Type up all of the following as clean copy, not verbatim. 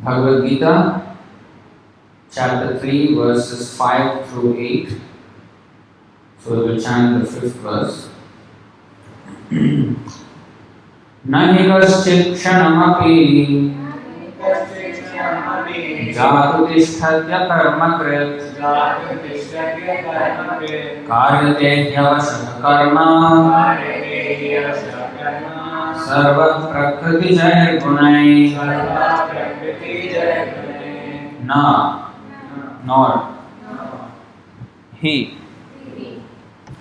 Bhagavad Gita, chapter 3, verses 5 through 8. So we will chant the fifth verse. Nahi kaschit kshanamapi jatu tishthatya karmakrit karyate hyavasana karma sarva prakriti jaya gunai na nor he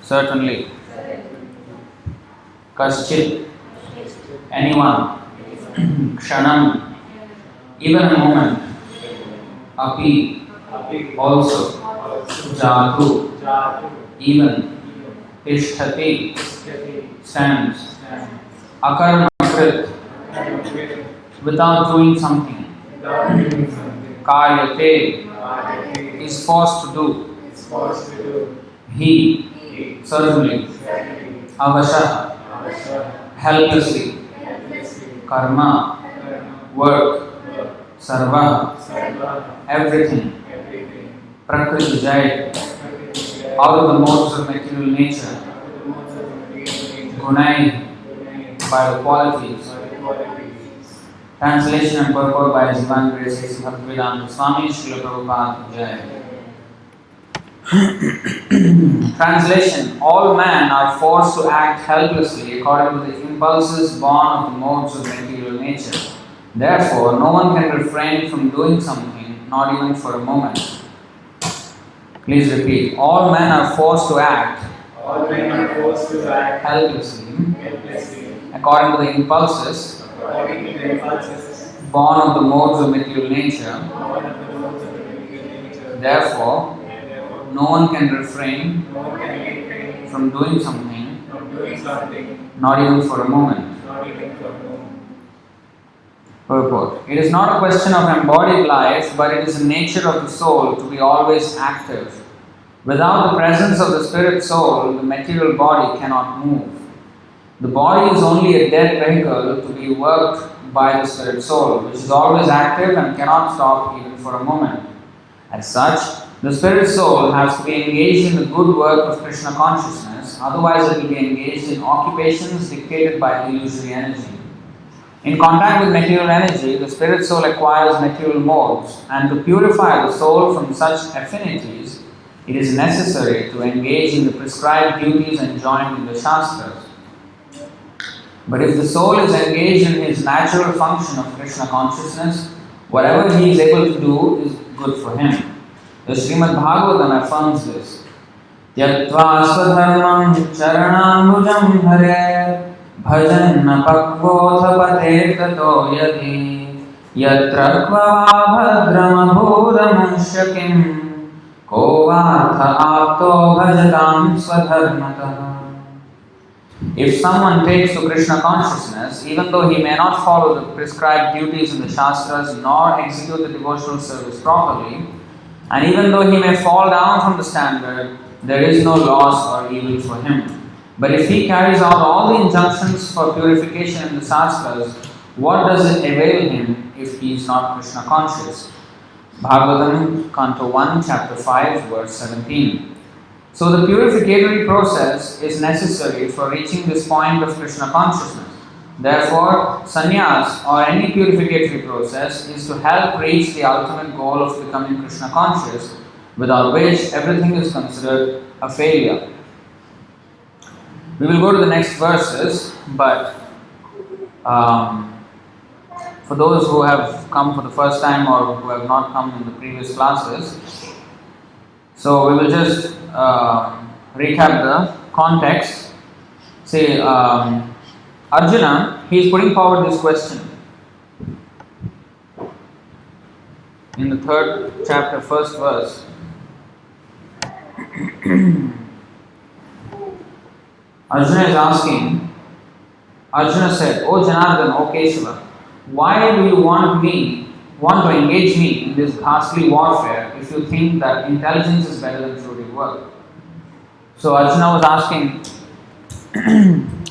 certainly kaschit anyone kshanam even a moment api also jatu even tishtati stands akarmakrit without doing something karyate is forced to do he certainly avashah helplessly karma work sarva everything prakriti jaya out of the modes of material nature gunai by the qualities. Translation and purport by His Divine Grace Sri Tattvavit Swami Srila Prabhupada Jai. Translation: all men are forced to act helplessly according to the impulses born of the modes of material nature. Therefore, no one can refrain from doing something, not even for a moment. Please repeat. All men are forced to act helplessly according to the impulses born of the modes of material nature. Therefore, no one can refrain from doing something, not even for a moment. Purport: it is not a question of embodied life, but it is the nature of the soul to be always active. Without the presence of the spirit soul, the material body cannot move. The body is only a dead vehicle to be worked by the spirit soul, which is always active and cannot stop even for a moment. As such, the spirit soul has to be engaged in the good work of Krishna consciousness, otherwise it will be engaged in occupations dictated by illusory energy. In contact with material energy, the spirit soul acquires material modes, and to purify the soul from such affinities, it is necessary to engage in the prescribed duties enjoined in the Shastras. But if the soul is engaged in his natural function of Krishna consciousness, whatever he is able to do is good for him. The Srimad Bhagavatam affirms this. Tattvavit swadharmam charanambujam hare bhajanna pakvotha pate tato yadi yatra kvabhadram abhudamushyakim ko vatha apto bhajatam swadharmatah. If someone takes to Krishna consciousness, even though he may not follow the prescribed duties in the Shastras nor execute the devotional service properly, and even though he may fall down from the standard, there is no loss or evil for him. But if he carries out all the injunctions for purification in the Shastras, what does it avail him if he is not Krishna conscious? Bhagavatam, Canto 1, Chapter 5, Verse 17. So the purificatory process is necessary for reaching this point of Krishna consciousness. Therefore, sannyas or any purificatory process is to help reach the ultimate goal of becoming Krishna conscious, without which everything is considered a failure. We will go to the next verses, but for those who have come for the first time or who have not come in the previous classes, so we will just recap the context. Say, Arjuna, he is putting forward this question. In the 3rd chapter, 1st verse. Arjuna is asking, Arjuna said, O Janardhan, O Kesava, why do you want to engage me in this ghastly warfare if you think that intelligence is better than fruitive work? So Arjuna was asking,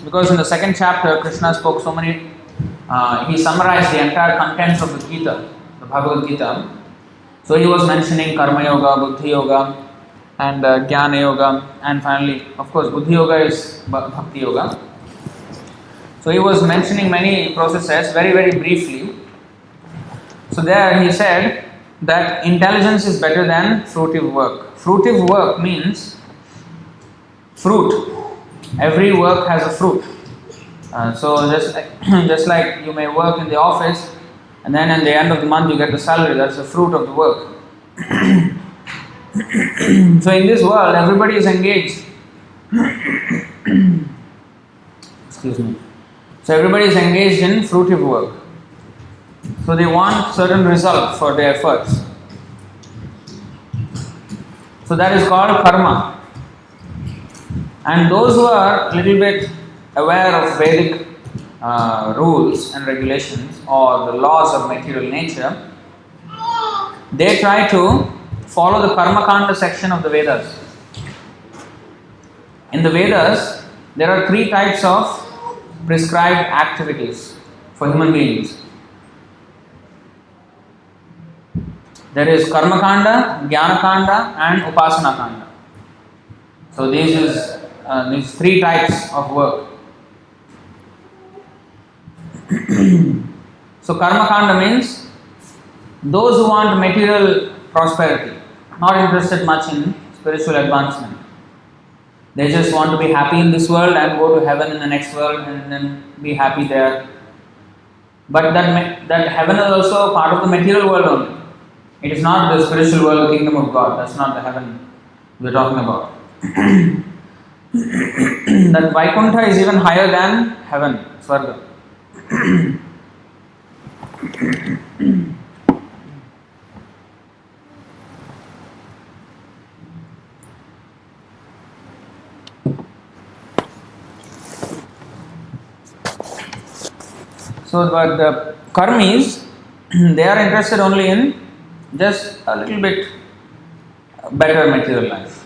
because in the 2nd chapter, Krishna spoke so many, he summarized the entire contents of the Gita, the Bhagavad Gita. So he was mentioning Karma Yoga, Buddhi Yoga, and Jnana Yoga, and finally, of course, Buddhi Yoga is Bhakti Yoga. So he was mentioning many processes very, very briefly. So there he said that intelligence is better than fruitive work. Fruitive work means fruit. Every work has a fruit. So just like you may work in the office, and then at the end of the month you get the salary. That's the fruit of the work. So in this world, everybody is engaged. Excuse me. So everybody is engaged in fruitive work. So they want certain result for their efforts. So that is called karma. And those who are a little bit aware of Vedic rules and regulations or the laws of material nature, they try to follow the Karma Kanda section of the Vedas. In the Vedas, there are 3 types of prescribed activities for human beings. There is Karma Kanda, Jnana Kanda, and Upasana Kanda. So these 3 types of work. So Karma Kanda means those who want material prosperity, not interested much in spiritual advancement. They just want to be happy in this world and go to heaven in the next world and then be happy there. But that heaven is also part of the material world only. It is not the spiritual world, the kingdom of God. That's not the heaven we are talking about. That Vaikuntha is even higher than heaven, Swarga. So, but the karmis, they are interested only in just a little bit better material life.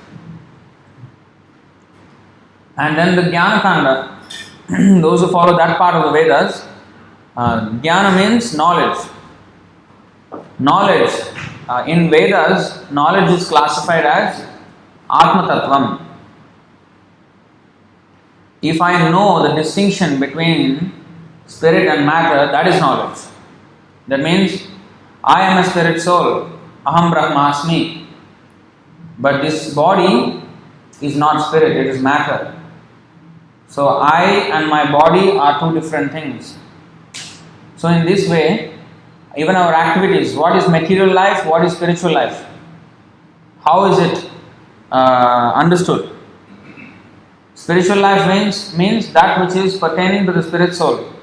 And then the Jnana Kanda, those who follow that part of the Vedas, Jnana means knowledge. Knowledge, in Vedas, knowledge is classified as Atma Tattvam. If I know the distinction between spirit and matter, that is knowledge. That means I am a spirit soul, Aham Brahmasmi. But this body is not spirit, it is matter. So I and my body are 2 different things. So in this way, even our activities, what is material life, what is spiritual life? How is it understood? Spiritual life means that which is pertaining to the spirit soul.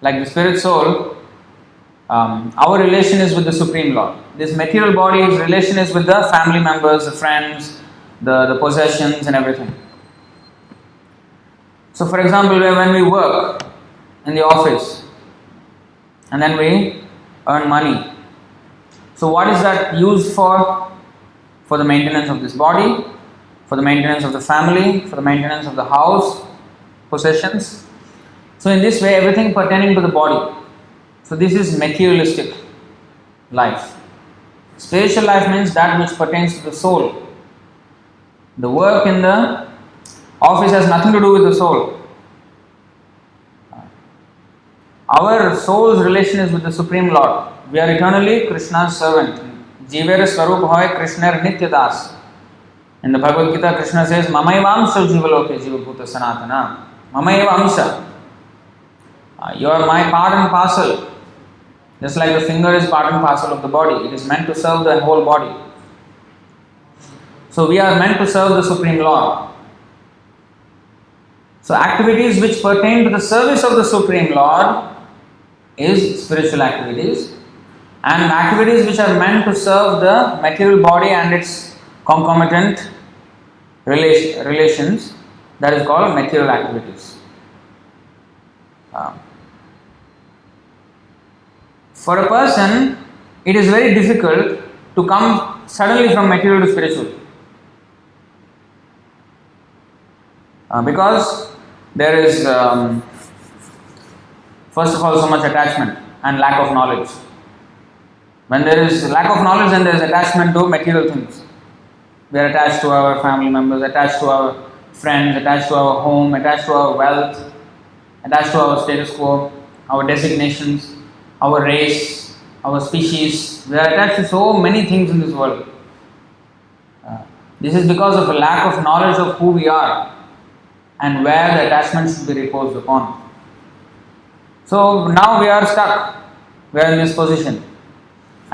Like the spirit soul, our relation is with the Supreme Lord. This material body's relation is with the family members, the friends, the possessions and everything. So for example, when we work in the office and then we earn money. So what is that used for? For the maintenance of this body, for the maintenance of the family, for the maintenance of the house, possessions. So in this way, everything pertaining to the body. So this is materialistic life. Spiritual life means that which pertains to the soul. The work in the office has nothing to do with the soul. Our soul's relation is with the Supreme Lord. We are eternally Krishna's servant. Jivera Swarup hoy Krishna Nitya Das. In the Bhagavad Gita, Krishna says, Mamaivamsa jivaloke jivabhuta sanatana. Mamaivamsa. You are my part and parcel. Just like the finger is part and parcel of the body. It is meant to serve the whole body. So we are meant to serve the Supreme Lord. So activities which pertain to the service of the Supreme Lord is spiritual activities. And activities which are meant to serve the material body and its concomitant relations, that is called material activities. For a person, it is very difficult to come suddenly from material to spiritual. Because there is, first of all, so much attachment and lack of knowledge. When there is lack of knowledge, then there is attachment to material things. We are attached to our family members, attached to our friends, attached to our home, attached to our wealth, attached to our status quo, our designations, our race, our species. We are attached to so many things in this world. This is because of a lack of knowledge of who we are and where the attachment should be reposed upon. So now we are stuck. We are in this position.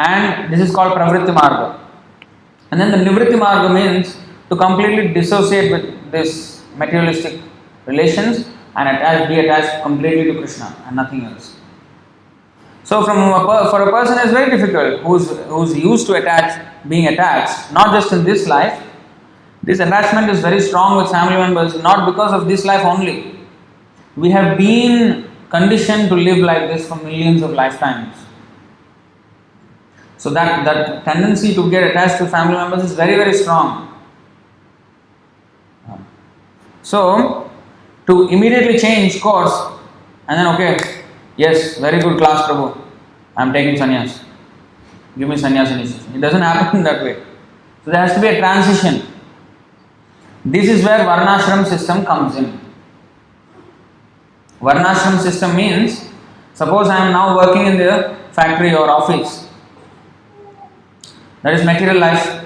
And this is called pravritti marga. And then the nivritti marga means to completely dissociate with this materialistic relations and be attached completely to Krishna and nothing else. So for a person it's very difficult who's used to being attached, not just in this life. This attachment is very strong with family members, not because of this life only. We have been conditioned to live like this for millions of lifetimes. So that tendency to get attached to family members is very, very strong. So, to immediately change course and then, okay, yes, very good class, Prabhu, I am taking sannyas. Give me sannyas initiation. It doesn't happen that way. So, there has to be a transition. This is where Varnashram system comes in. Varnashram system means, suppose I am now working in the factory or office. That is material life.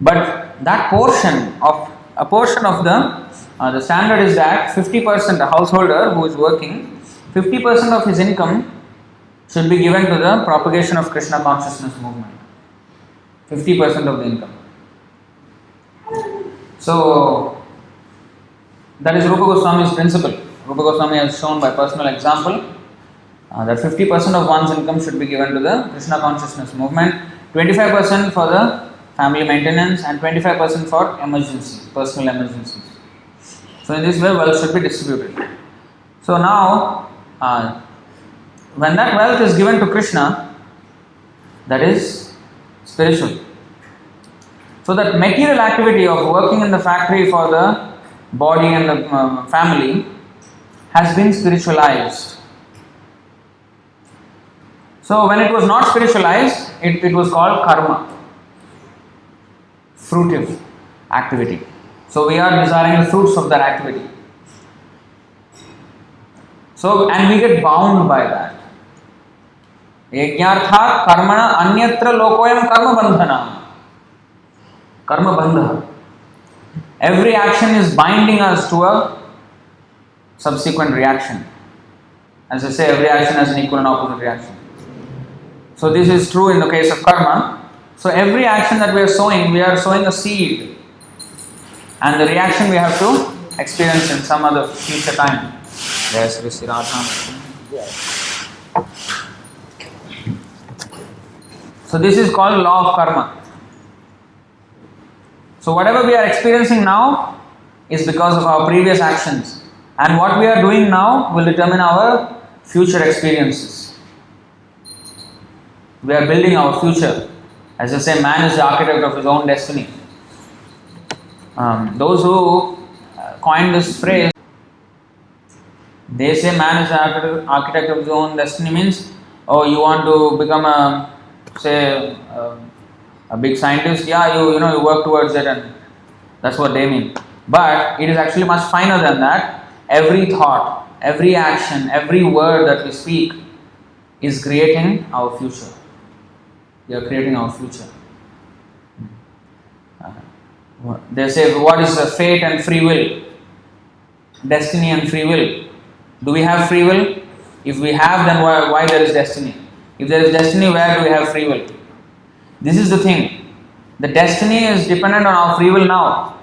But that portion of the standard is that 50%, a householder who is working, 50% of his income should be given to the propagation of Krishna consciousness movement. 50% of the income. So, that is Rupa Goswami's principle. Rupa Goswami has shown by personal example that 50% of one's income should be given to the Krishna consciousness movement, 25% for the family maintenance and 25% for emergencies, personal emergencies. So in this way wealth should be distributed. So now when that wealth is given to Krishna, that is spiritual. So that material activity of working in the factory for the body and the family has been spiritualized. So when it was not spiritualized, it was called karma, fruitive activity. So we are desiring the fruits of that activity. So, and we get bound by that. Yajnartha karmana anyatra lokoyam karma bandhana. Karma bandha. Every action is binding us to a subsequent reaction. As I say, every action has an equal and opposite reaction. So this is true in the case of karma. So every action that we are sowing a seed. And the reaction we have to experience in some other future time. Yes, Sri Radha. So this is called law of karma. So whatever we are experiencing now is because of our previous actions. And what we are doing now will determine our future experiences. We are building our future. As I say, man is the architect of his own destiny. Those who coined this phrase, they say man is the architect of his own destiny means, oh, you want to become a big scientist, yeah, you work towards it, and that's what they mean. But it is actually much finer than that. Every thought, every action, every word that we speak is creating our future. We are creating our future. They say, what is fate and free will? Destiny and free will. Do we have free will? If we have, then why there is destiny? If there is destiny, where do we have free will? This is the thing. The destiny is dependent on our free will now.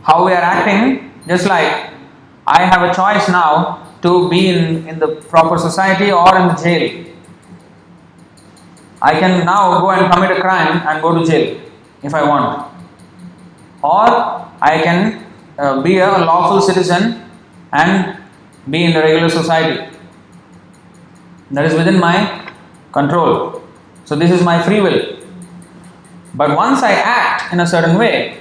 How we are acting, just like I have a choice now to be in the proper society or in the jail. I can now go and commit a crime and go to jail if I want. Or I can be a lawful citizen and be in the regular society. That is within my control. So this is my free will. But once I act in a certain way,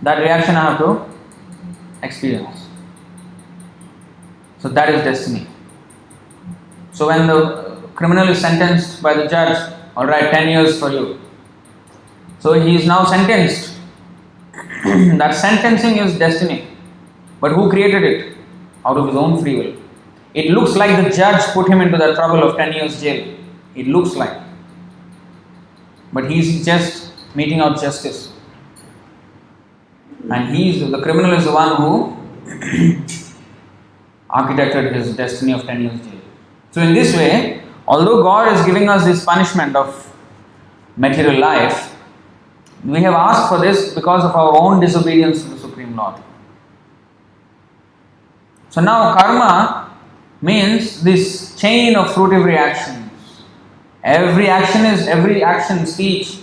that reaction I have to experience. So that is destiny. So when the criminal is sentenced by the judge, all right, 10 years for you. So he is now sentenced. That sentencing is destiny. But who created it? Out of his own free will. It looks like the judge put him into the trouble of 10 years jail. It looks like. But he is just meting out justice. And the criminal is the one who architected his destiny of 10 years jail. So in this way, although God is giving us this punishment of material life, we have asked for this because of our own disobedience to the Supreme Lord. So now karma means this chain of fruitive reactions. Every action, speech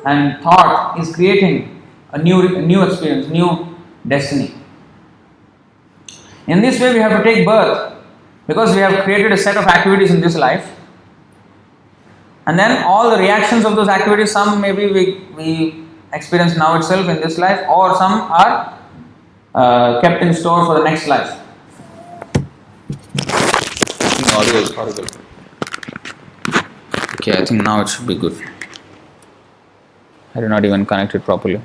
and thought is creating a new experience, new destiny. In this way we have to take birth because we have created a set of activities in this life. And then all the reactions of those activities, some maybe we experience now itself in this life, or some are kept in store for the next life. The audio is horrible. Okay, I think now it should be good. I did not even connect it properly.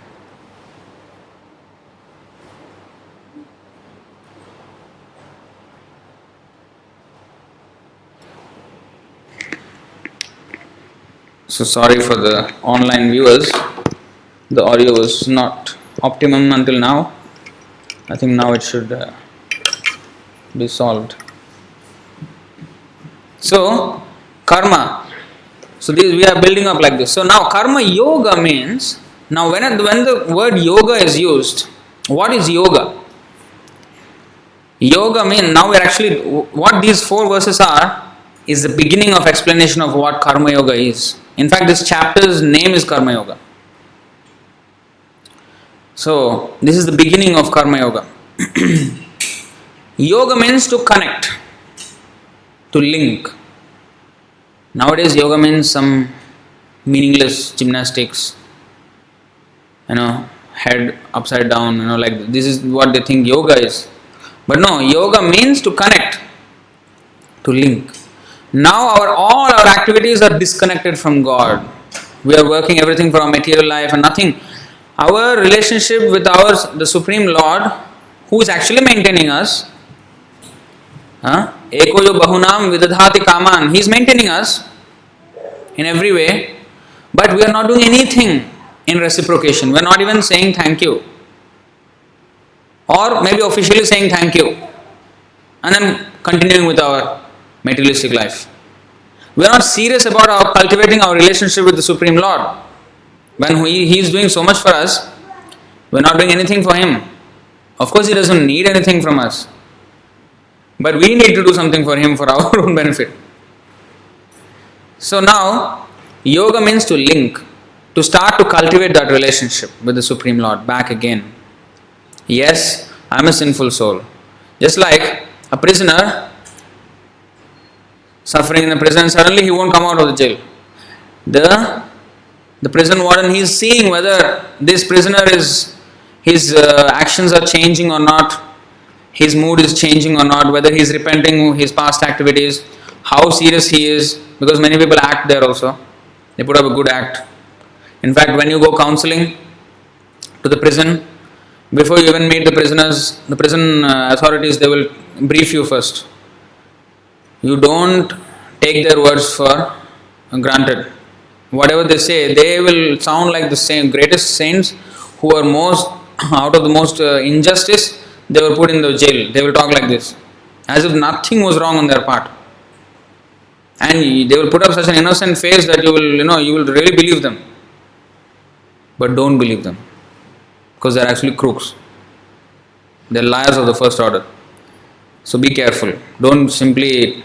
So sorry for the online viewers. The audio was not optimum until now. I think now it should be solved. So karma. So we are building up like this. So now karma yoga means, now when the word yoga is used, what is yoga? Yoga means, now we are actually, what these 4 verses are, is the beginning of explanation of what karma yoga is. In fact, this chapter's name is Karma Yoga. So this is the beginning of karma yoga. Yoga means to connect, to link. Nowadays yoga means some meaningless gymnastics, head upside down, like this is what they think yoga is. But no, yoga means to connect, to link. Now all our activities are disconnected from God. We are working everything for our material life and nothing. Our relationship with the Supreme Lord, who is actually maintaining us, Eko yo bahunam vidadhati kaman, he is maintaining us in every way, but we are not doing anything in reciprocation. We are not even saying thank you, or maybe officially saying thank you, and then continuing with our materialistic life. We are not serious about cultivating our relationship with the Supreme Lord. When He is doing so much for us, we are not doing anything for Him. Of course, He doesn't need anything from us, but we need to do something for Him for our own benefit. So now, yoga means to link, to start to cultivate that relationship with the Supreme Lord back again. Yes, I am a sinful soul. Just like a prisoner suffering in a prison, suddenly he won't come out of the jail. The prison warden, he is seeing whether this prisoner his actions are changing or not, his mood is changing or not, whether he is repenting his past activities, how serious he is, because many people act there also. They put up a good act. In fact, when you go counseling to the prison, before you even meet the prisoners, the prison authorities, they will brief you first. You don't take their words for granted. Whatever they say, they will sound like the greatest saints who are out of the most injustice, they were put in the jail. They will talk like this, as if nothing was wrong on their part. And they will put up such an innocent face that you will really believe them. But don't believe them, because they are actually crooks. They are liars of the first order. So be careful. Don't simply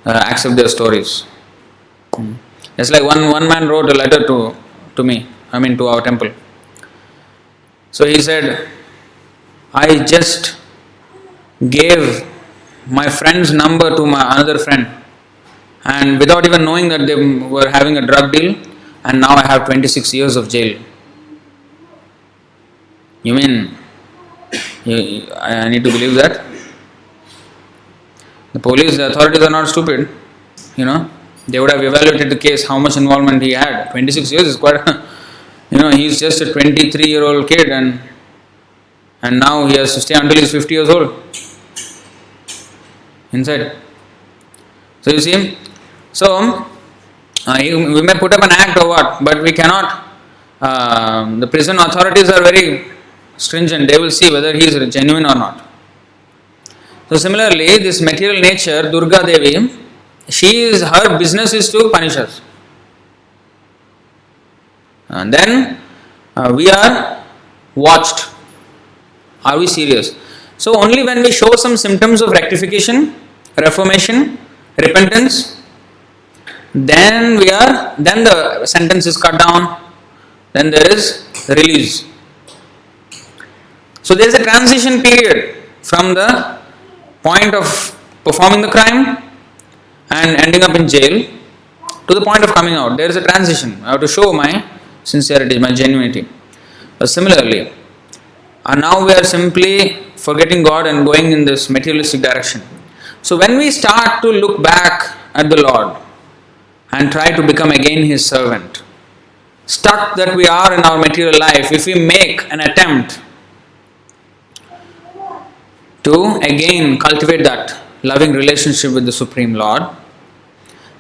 accept their stories. It's like one man wrote a letter to me, to our temple. So he said, I just gave my friend's number to my another friend, and without even knowing that they were having a drug deal, and now I have 26 years of jail. You mean I need to believe that? The police, the authorities are not stupid. They would have evaluated the case, how much involvement he had. 26 years is quite, he's just a 23-year-old kid, and now he has to stay until he's 50 years old inside. So you see, we may put up an act or what, but we cannot. The prison authorities are very stringent. They will see whether he is genuine or not. So similarly, this material nature, Durga Devi, her business is to punish us. And then we are watched. Are we serious? So only when we show some symptoms of rectification, reformation, repentance, then the sentence is cut down, then there is release. So there is a transition period from the point of performing the crime and ending up in jail to the point of coming out. There is a transition. I have to show my sincerity, my genuinity. But similarly, and now we are simply forgetting God and going in this materialistic direction. So when we start to look back at the Lord and try to become again His servant, stuck that we are in our material life, if we make an attempt to again cultivate that loving relationship with the Supreme Lord,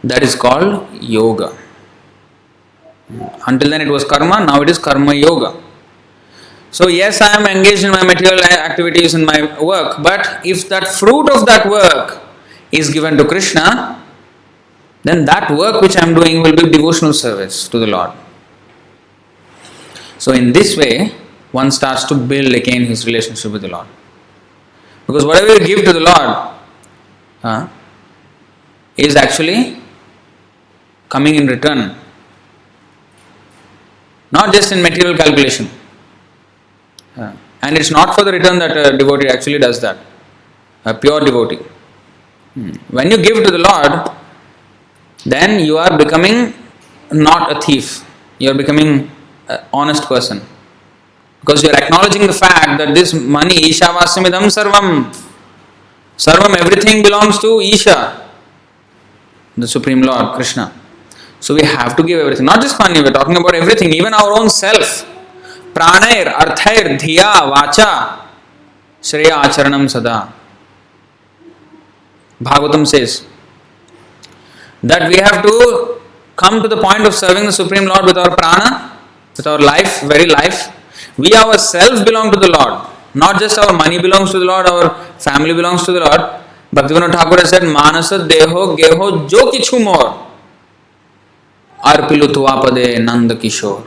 that is called yoga. Until then it was karma, now it is karma yoga. So yes, I am engaged in my material activities in my work, but if that fruit of that work is given to Krishna, then that work which I am doing will be devotional service to the Lord. So in this way, one starts to build again his relationship with the Lord. Because whatever you give to the Lord is actually coming in return. Not just in material calculation. And it's not for the return that a devotee actually does that. A pure devotee. When you give to the Lord, then you are becoming not a thief. You are becoming an honest person. Because you are acknowledging the fact that this money, Ishavasimidam Sarvam. Sarvam, everything belongs to Isha, the Supreme Lord, Krishna. So we have to give everything. Not just money, we are talking about everything, even our own self. Pranair, Arthair, Dhiya, Vacha, Shreya Acharanam Sada. Bhagavatam says that we have to come to the point of serving the Supreme Lord with our prana, with our life, very life. We ourselves belong to the Lord. Not just our money belongs to the Lord, our family belongs to the Lord. Bhaktivinoda Thakur has said, Manasa Deho Geho Jo Kichu More Arpilu Tuapade Nanda Kishore.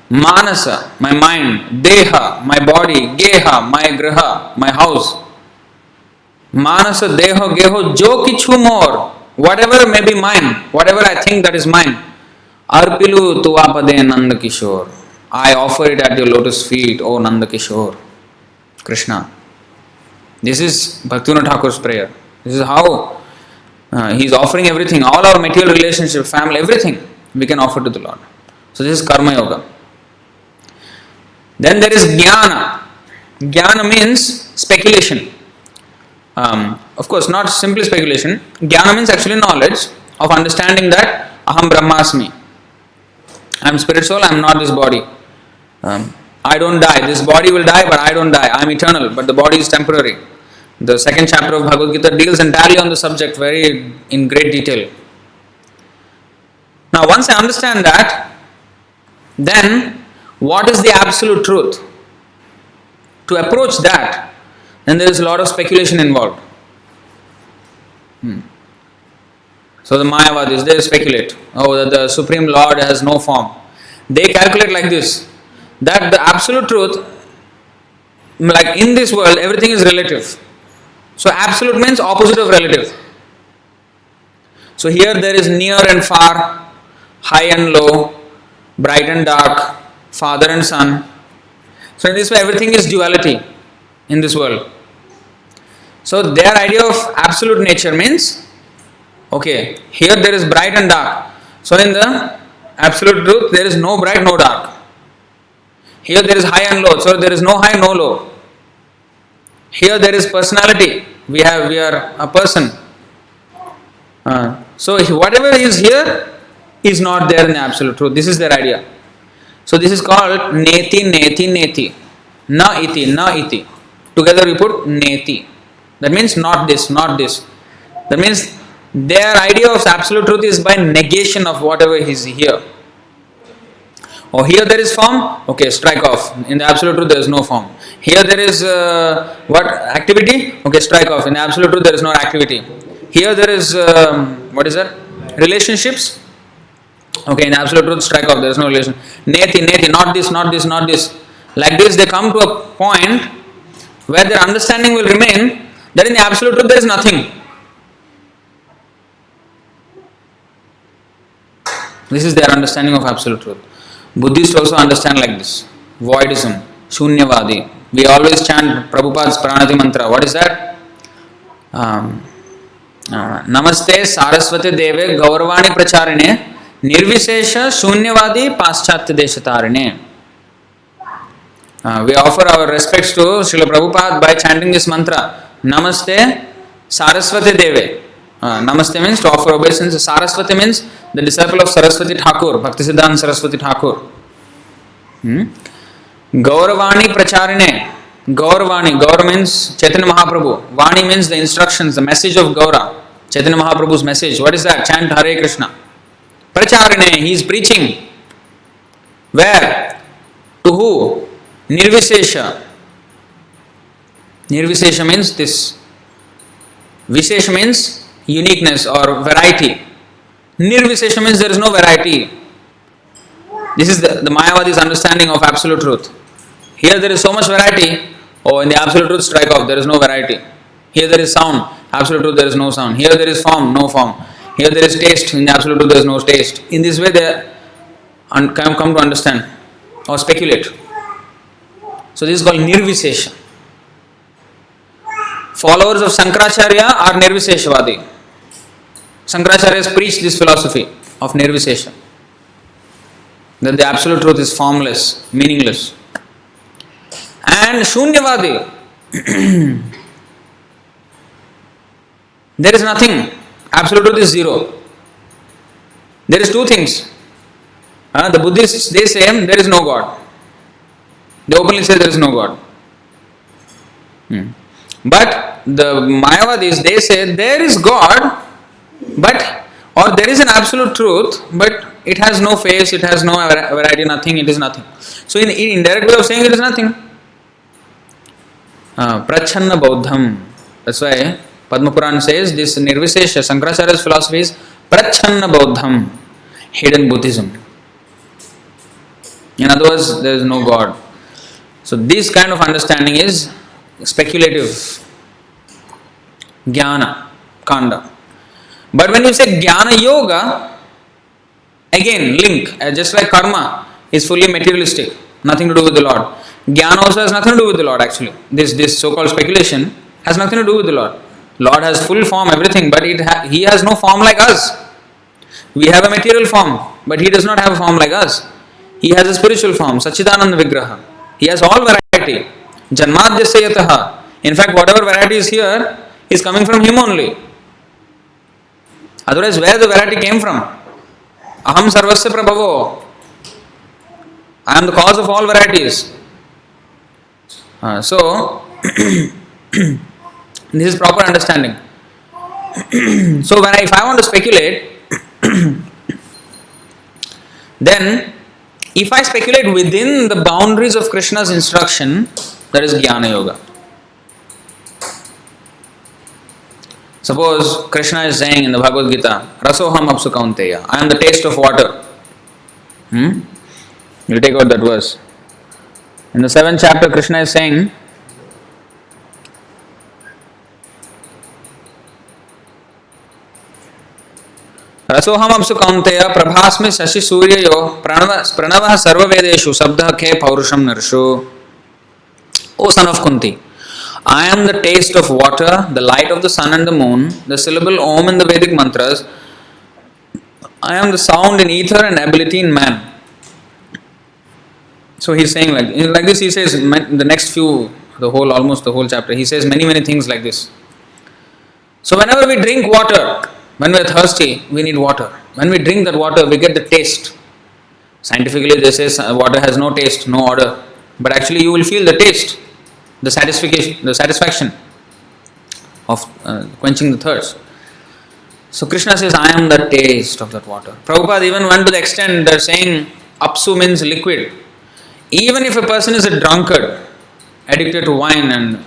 Manasa, my mind, Deha, my body, Geha, my Graha, my house. Manasa Deho Geho Jo Kichu More. Whatever may be mine, whatever I think that is mine. Arpilu Tuapade Nanda Kishore. I offer it at your lotus feet, O Nanda Kishore, Krishna. This is Bhaktivinoda Thakur's prayer. This is how he is offering everything, all our material relationship, family, everything we can offer to the Lord. So this is Karma Yoga. Then there is Jnana. Jnana means speculation. Of course, not simply speculation. Jnana means actually knowledge of understanding that Aham Brahmasmi. I am spiritual, I am not this body. I don't die. This body will die, but I don't die. I am eternal, but the body is temporary. The second chapter of Bhagavad Gita deals entirely on the subject in great detail. Now, once I understand that, then what is the absolute truth? To approach that, then there is a lot of speculation involved. So the Mayavadis, they speculate, that the Supreme Lord has no form. They calculate like this, that the absolute truth, like in this world, everything is relative. So absolute means opposite of relative. So here there is near and far, high and low, bright and dark, father and son. So in this way everything is duality in this world. So their idea of absolute nature means, okay, here there is bright and dark. So in the absolute truth there is no bright, no dark. Here there is high and low, so there is no high, no low. Here there is personality. We are a person. So whatever is here is not there in the absolute truth. This is their idea. So this is called neti, neti, neti. Na iti, na iti. Together we put neti. That means not this, not this. That means their idea of absolute truth is by negation of whatever is here. Oh, here there is form, okay, strike off. In the absolute truth, there is no form. Here there is what activity? Okay, strike off. In the absolute truth, there is no activity. Here there is what is that? Relationships. Okay, in the absolute truth, strike off. There is no relation. Neti, neti, not this, not this, not this. Like this, they come to a point where their understanding will remain that in the absolute truth there is nothing. This is their understanding of absolute truth. Buddhists also understand like this. Voidism, Shunyavadi. We always chant Prabhupada's Pranati mantra. What is that? Namaste Saraswati Deve Gauravani Pracharine Nirvisesha Shunyavadi Paschatya Deshatarine. We offer our respects to Srila Prabhupada by chanting this mantra. Namaste Saraswati Deve. Namaste means to offer obeisance. Saraswati means the disciple of Saraswati Thakur, Bhaktisiddhanta Saraswati Thakur. Gauravani Pracharine. Gauravani. Gaur means Chaitanya Mahaprabhu. Vani means the instructions, the message of Gaura. Chaitanya Mahaprabhu's message. What is that? Chant Hare Krishna. Pracharine. He is preaching. Where? To who? Nirvisesha. Nirvisesha means this. Visesha means uniqueness or variety. Nirvisesha means there is no variety. This is the Mayavadi's understanding of absolute truth. Here there is so much variety. Oh, in the absolute truth, strike off. There is no variety. Here there is sound. Absolute truth, there is no sound. Here there is form. No form. Here there is taste. In the absolute truth, there is no taste. In this way, they come to understand or speculate. So this is called Nirvisesha. Followers of Sankaracharya are Nirviseshvadi. Sankaracharya has preached this philosophy of Nirvisesha. That the absolute truth is formless, meaningless. And Shunyavadi, there is nothing. Absolute truth is zero. There is two things. The Buddhists, they say there is no God. They openly say there is no God. But the Mayavadis, they say there is God, but or there is an absolute truth, but it has no face, it has no variety, nothing, it is nothing. So in indirect way of saying it is nothing. Prachanna Bauddham. That's why Padma Puran says this Nirvisesha, Sankaracharya's philosophy is Prachanna Bauddham, hidden Buddhism. In other words, there is no God. So this kind of understanding is speculative. Jnana, Kanda. But when you say Jnana Yoga, again, link, just like karma is fully materialistic, nothing to do with the Lord. Jnana also has nothing to do with the Lord actually. This so-called speculation has nothing to do with the Lord. Lord has full form, everything, but He has no form like us. We have a material form, but He does not have a form like us. He has a spiritual form, Sachidananda Vigraha. He has all variety. Janmadhyasya yataha. In fact, whatever variety is here is coming from Him only. Otherwise, where the variety came from? Aham sarvasya prabhavo. I am the cause of all varieties. So, this is proper understanding. So, if I want to speculate, then if I speculate within the boundaries of Krishna's instruction, that is Jnana Yoga. Suppose Krishna is saying in the Bhagavad Gita, Rasoham apsu kaunteya, I am the taste of water. You take out that verse. In the 7th chapter, Krishna is saying, Rasoham apsu kaunteya prabhasmi shashi suryayo pranavah sarva vedeshu sabdah ke paurusham narshu. O son of Kunti, I am the taste of water, the light of the sun and the moon, the syllable Om in the Vedic mantras. I am the sound in ether and ability in man. So he's saying like this. He says the next few, almost the whole chapter. He says many things like this. So whenever we drink water, When we are thirsty, we need water. When we drink that water, we get the taste. Scientifically, they say water has no taste, no odor. But actually, you will feel the taste, the satisfaction of quenching the thirst. So Krishna says, I am the taste of that water. Prabhupada even went to the extent that saying, apsu means liquid. Even if a person is a drunkard, addicted to wine, and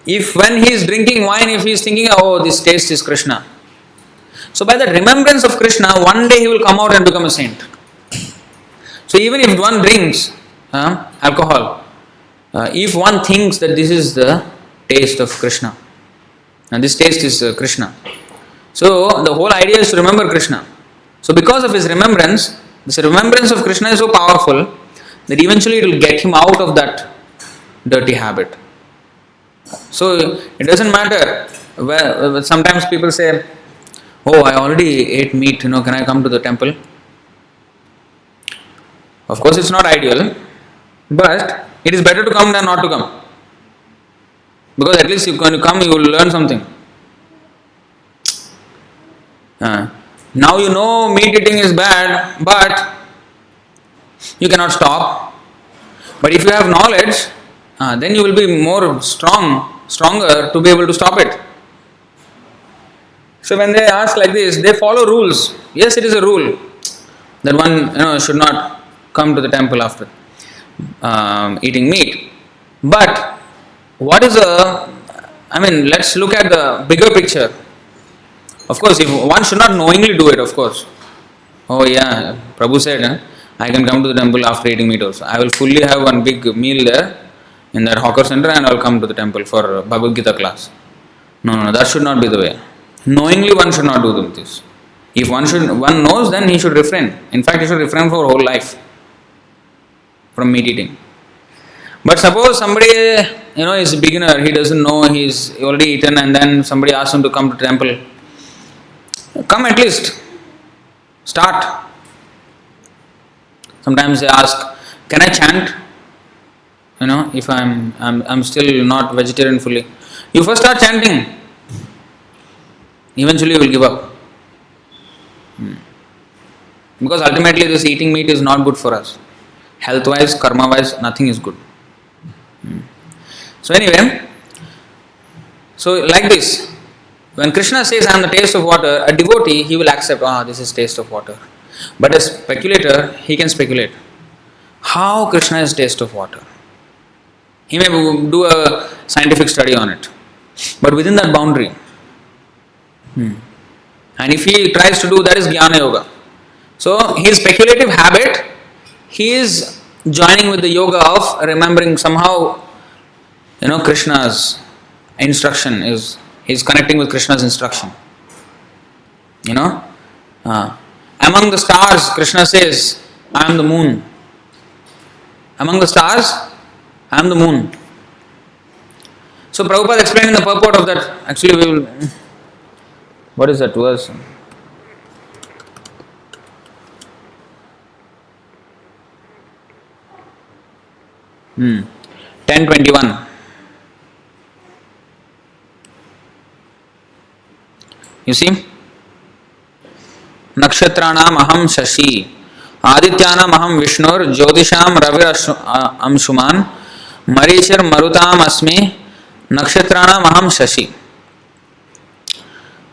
if when he is drinking wine, if he is thinking, oh, this taste is Krishna. So by the remembrance of Krishna, one day he will come out and become a saint. So even if one drinks alcohol, if one thinks that this is the taste of Krishna, and this taste is Krishna, so the whole idea is to remember Krishna. So because of his remembrance, this remembrance of Krishna is so powerful that eventually it will get him out of that dirty habit. So it doesn't matter. Sometimes people say, oh, I already ate meat, can I come to the temple? Of course it's not ideal, but it is better to come than not to come. Because at least when you come, you will learn something. Now you know meat eating is bad, but you cannot stop. But if you have knowledge, then you will be more stronger to be able to stop it. So when they ask like this, they follow rules. Yes, it is a rule that one should not come to the temple after eating meat. But what is let's look at the bigger picture. Of course, if one should not knowingly do it, of course. Oh yeah, Prabhu said, I can come to the temple after eating meat also. I will fully have one big meal there in that hawker center and I will come to the temple for Bhagavad Gita class. No, that should not be the way. Knowingly one should not do this. If one knows, then he should refrain. In fact, he should refrain for whole life from meat eating. But suppose somebody is a beginner, he doesn't know, he's already eaten, and then somebody asks him to come to temple. Come at least. Start. Sometimes they ask, can I chant? If I'm still not vegetarian fully. You first start chanting. Eventually you will give up. Because ultimately this eating meat is not good for us. Health-wise, karma-wise, nothing is good. So anyway, like this. When Krishna says, I am the taste of water, a devotee, he will accept, this is taste of water. But a speculator, he can speculate. How Krishna is taste of water? He may do a scientific study on it. But within that boundary. And if he tries to do that is Jnana Yoga. So his speculative habit, he is joining with the yoga of remembering somehow, Krishna's instruction is connecting with Krishna's instruction. Among the stars, Krishna says, I am the moon. Among the stars, I am the moon. So Prabhupada explaining the purport of that. Actually, we will. What is that verse? Hmm. 10:21. You see? Nakshatranam aham shashi, adityanam aham vishnur, jyotisham ravir amshuman, marishar marutam asmi, nakshatranam aham shashi.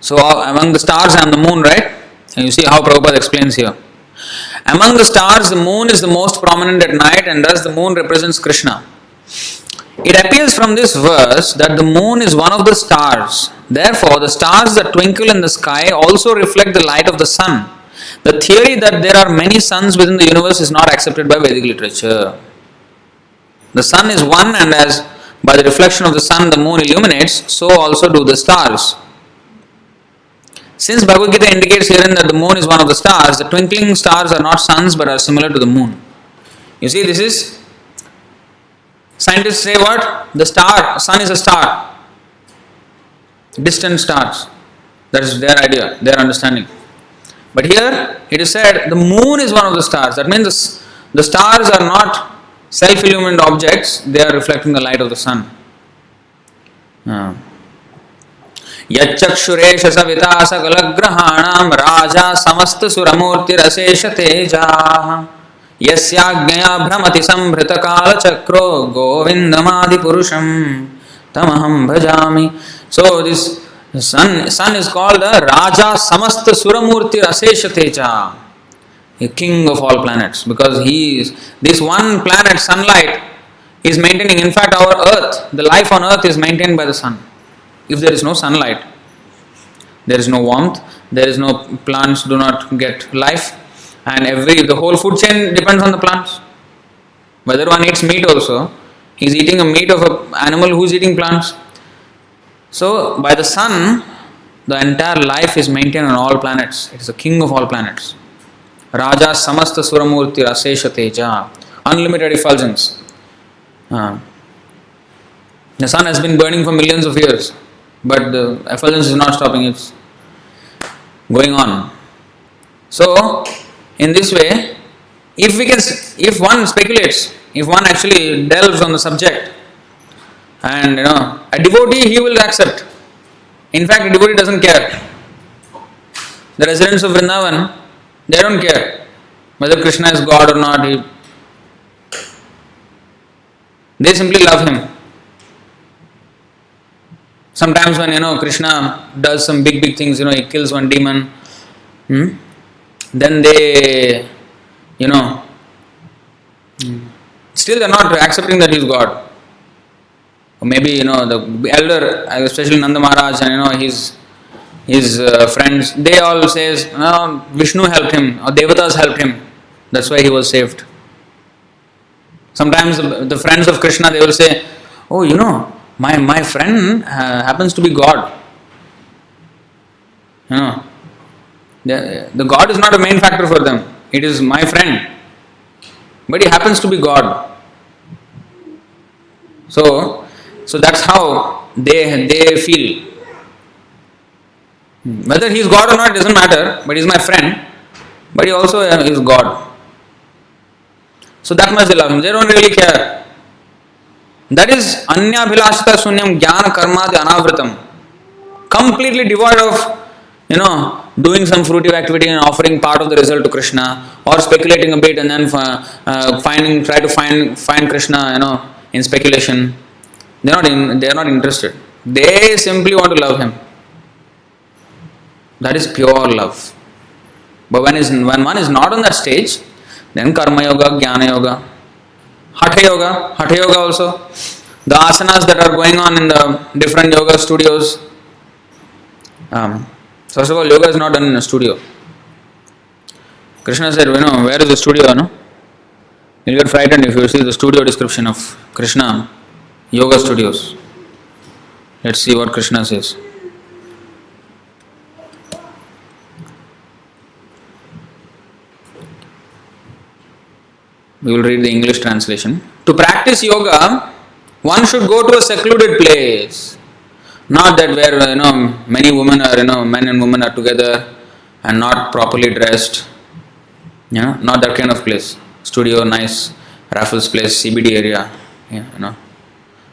So among the stars I am the moon, right? And you see how Prabhupada explains here. Among the stars, the moon is the most prominent at night, and thus the moon represents Krishna. It appears from this verse that the moon is one of the stars. Therefore, the stars that twinkle in the sky also reflect the light of the sun. The theory that there are many suns within the universe is not accepted by Vedic literature. The sun is one, and as by the reflection of the sun the moon illuminates, so also do the stars. Since Bhagavad Gita indicates herein that the moon is one of the stars, the twinkling stars are not suns but are similar to the moon. You see, this is, scientists say what? The sun is a star. Distant stars. That is their idea, their understanding. But here it is said the moon is one of the stars. That means the stars are not self-illumined objects, they are reflecting the light of the sun. यच्चक्षुरेश Savita सकलग्रहाणां राजा समस्त सुरमूर्तिरशेष तेजाः यस्याज्ञया भ्रमति संभृत कालचक्रो गोविन्दमादिपुरुषं तमहं भजामि. So this sun is called the Raja Samast Suramurtirashesha Teja, a king of all planets, because he is this one planet sunlight is maintaining. In fact, our earth, the life on earth is maintained by the sun. If there is no sunlight, there is no warmth, there is no plants do not get life, and the whole food chain depends on the plants. Whether one eats meat also, he is eating a meat of an animal who is eating plants. So by the sun, the entire life is maintained on all planets. It is the king of all planets. Raja Samasta Suramurti Rasesha Teja, unlimited effulgence. The sun has been burning for millions of years, but the effulgence is not stopping, it's going on. So, in this way, if one speculates, if one actually delves on the subject, and a devotee, he will accept. In fact, a devotee doesn't care. The residents of Vrindavan, they don't care whether Krishna is God or not. They simply love him. Sometimes when Krishna does some big things, he kills one demon, then they still they are not accepting that he is God. Or maybe the elder, especially Nanda Maharaj and his friends, they all says Vishnu helped him or Devatas helped him. That's why he was saved. Sometimes the friends of Krishna, they will say, oh, my friend happens to be God. The God is not a main factor for them. It is my friend. But he happens to be God. So that's how they feel. Whether he is God or not, it doesn't matter, but he is my friend. But he also is God. So that much they love him. They don't really care. That is anyabhilashita sunyam jnana karmadi anavritam. Completely devoid of, doing some fruitive activity and offering part of the result to Krishna, or speculating a bit and then try to find Krishna, in speculation. They are not interested. They simply want to love him. That is pure love. But when one is not on that stage, then karma yoga, jnana yoga, hatha yoga also. The asanas that are going on in the different yoga studios. First of all, yoga is not done in a studio. Krishna said, where is the studio? No? You'll get frightened if you see the studio description of Krishna, yoga studios. Let's see what Krishna says. We will read the English translation. To practice yoga, one should go to a secluded place. Not that where many women are men and women are together and not properly dressed. Not that kind of place. Studio, nice Raffles Place, CBD area.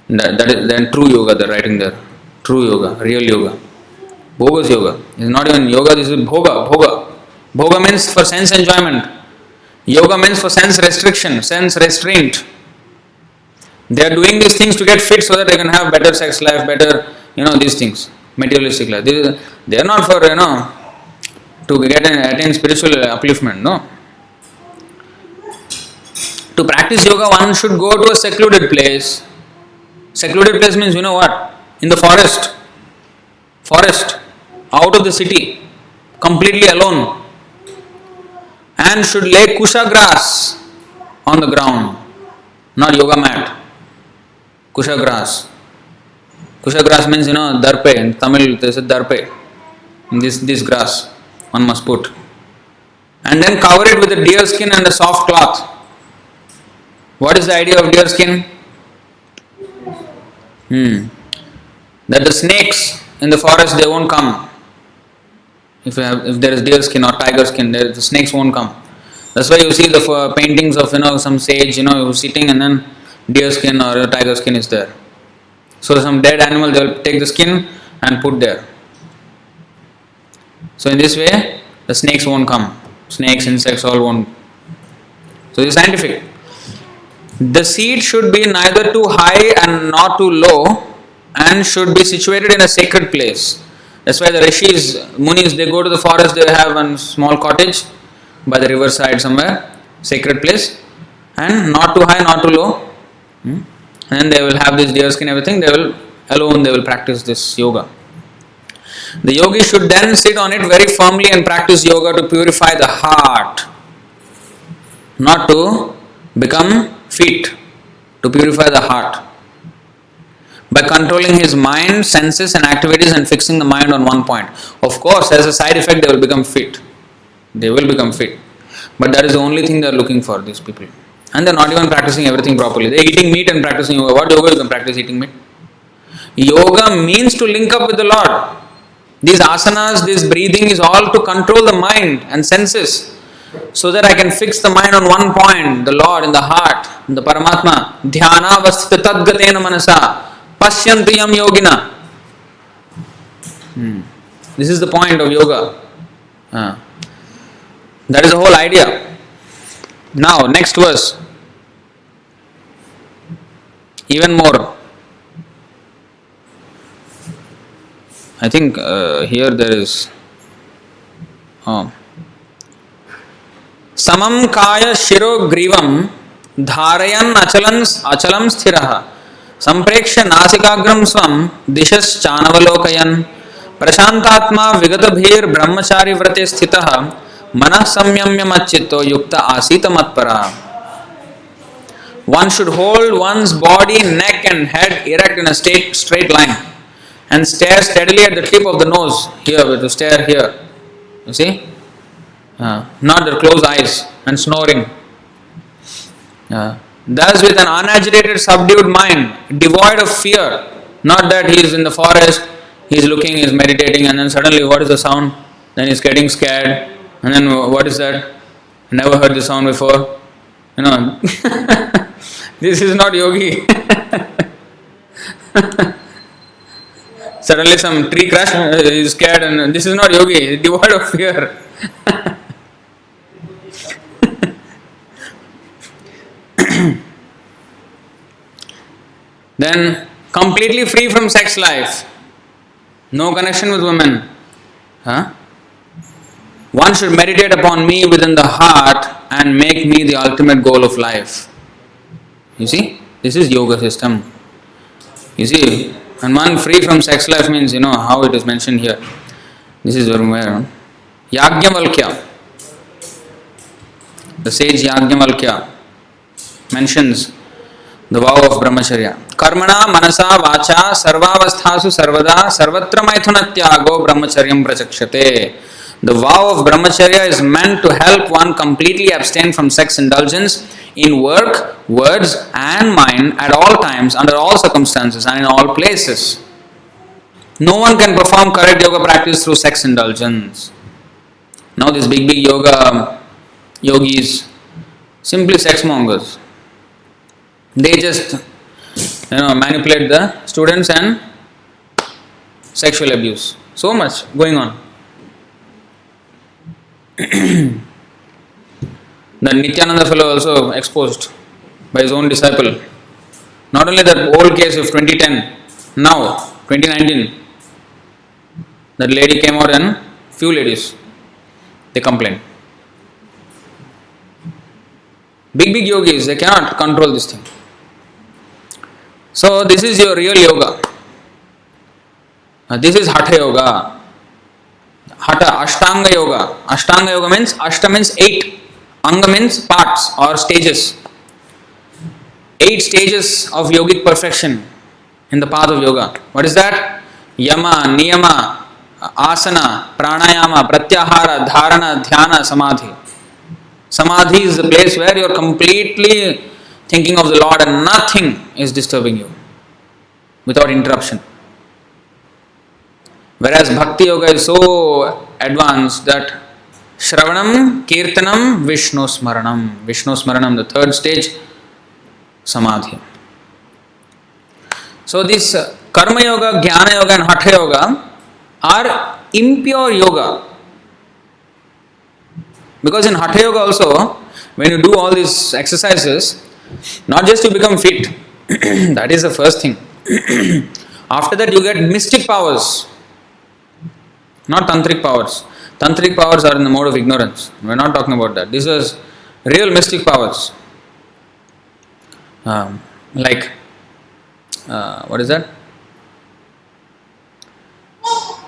That is then true yoga. They're writing there. True yoga, real yoga. Bogus yoga. It's not even yoga. This is bhoga. Bhoga means for sense enjoyment. Yoga means for sense restriction, sense restraint. They are doing these things to get fit so that they can have better sex life, better, these things, materialistic life. They are not for, to attain spiritual upliftment, no. To practice yoga, one should go to a secluded place. Secluded place means, what? In the forest, out of the city, completely alone. And should lay kusha grass on the ground, not yoga mat. Kusha grass. Kusha grass means, darpe. In Tamil, they say darpe. This grass one must put. And then cover it with a deer skin and a soft cloth. What is the idea of deer skin? That the snakes in the forest, they won't come. If there is deer skin or tiger skin, the snakes won't come. That's why you see the paintings of some sage who's sitting and then deer skin or tiger skin is there. So some dead animal, they will take the skin and put there. So in this way, the snakes won't come. Snakes, insects, all won't. So this is scientific. The seed should be neither too high and not too low, and should be situated in a sacred place. That's why the rishis, munis, they go to the forest, they have a small cottage by the riverside somewhere, sacred place, and not too high, not too low. And they will have this deer skin, everything, they will practice this yoga. The yogi should then sit on it very firmly and practice yoga to purify the heart, not to become fit, to purify the heart. By controlling his mind, senses and activities and fixing the mind on one point. Of course, as a side effect, they will become fit. They will become fit. But that is the only thing they are looking for, these people. And they are not even practicing everything properly. They are eating meat and practicing yoga. What yoga you can practice eating meat? Yoga means to link up with the Lord. These asanas, this breathing is all to control the mind and senses, so that I can fix the mind on one point, the Lord in the heart, the Paramatma. Dhyana vasthita tadgatena manasa pashyantiyam yogina. This is the point of yoga. That is the whole idea. Now, next verse. Even more. I think here there is Samam kaya shiro grivam dharayan achalam sthiraha sampreksha nasikagram svam dishas chanavalokayan prashantatma vigatabhir brahmachari vrate sthitaha manah samyamya machitto yukta asita matpara. One should hold one's body, neck and head erect in a straight line and stare steadily at the tip of the nose. Here, we have to stare here. You see? Not the closed eyes and snoring. Thus, with an unagitated, subdued mind, devoid of fear. Not that he is in the forest, he is looking, he is meditating, and then suddenly, what is the sound? Then he is getting scared, and then what is that? Never heard this sound before. This is not yogi. Suddenly some tree crash, he is scared, and this is not yogi, devoid of fear. Then completely free from sex life, no connection with women. One should meditate upon me within the heart and make me the ultimate goal of life. You see, this is yoga system. You see, and one free from sex life means, how it is mentioned here. This is where Yajnavalkya, the sage Yajnavalkya, mentions the vow of brahmacharya. Karmana manasa vacha sarvavasthasu sarvada sarvatra maithunatyago brahmacharyam prachakshate. The vow of brahmacharya is meant to help one completely abstain from sex indulgence in work, words and mind at all times, under all circumstances and in all places. No one can perform correct yoga practice through sex indulgence. Now these big yoga yogis, simply sex mongers. They just manipulate the students and sexual abuse. So much going on. The Nityananda fellow also exposed by his own disciple. Not only that old case of 2010, now 2019, that lady came out and few ladies, they complained. Big yogis, they cannot control this thing. So this is your real yoga. This is Hatha yoga. Hatha, Ashtanga yoga. Ashtanga yoga means, Ashta means 8. Anga means parts or stages. 8 stages of yogic perfection in the path of yoga. What is that? Yama, Niyama, Asana, Pranayama, Pratyahara, Dharana, Dhyana, Samadhi. Samadhi is the place where you are completely thinking of the Lord and nothing is disturbing you without interruption. Whereas Bhakti Yoga is so advanced that Shravanam, Kirtanam, Vishnu Smaranam. Vishnu Smaranam, the third stage, Samadhi. So this Karma Yoga, Jnana Yoga and Hatha Yoga are impure yoga. Because in Hatha Yoga also, when you do all these exercises, not just you become fit, that is the first thing. After that you get mystic powers, not tantric powers. Tantric powers are in the mode of ignorance. We are not talking about that. This is real mystic powers. Like, what is that?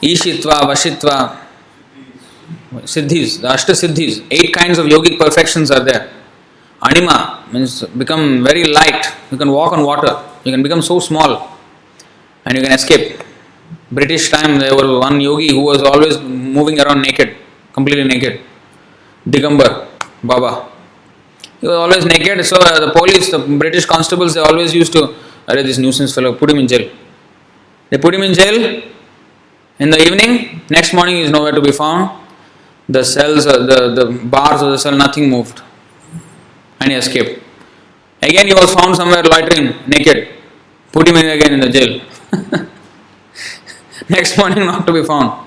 Ishitva, Vashitva, Siddhis, the Ashta Siddhis, 8 kinds of yogic perfections are there. Anima means become very light. You can walk on water. You can become so small and you can escape. British time there was one yogi who was always moving around naked, completely naked. Digambar Baba. He was always naked, so the police, the British constables, they always used to, this nuisance fellow, put him in jail. They put him in jail in the evening, next morning he is nowhere to be found. The cells, the bars of the cell, nothing moved. And he escaped. Again he was found somewhere loitering, naked. Put him in again in the jail. Next morning not to be found.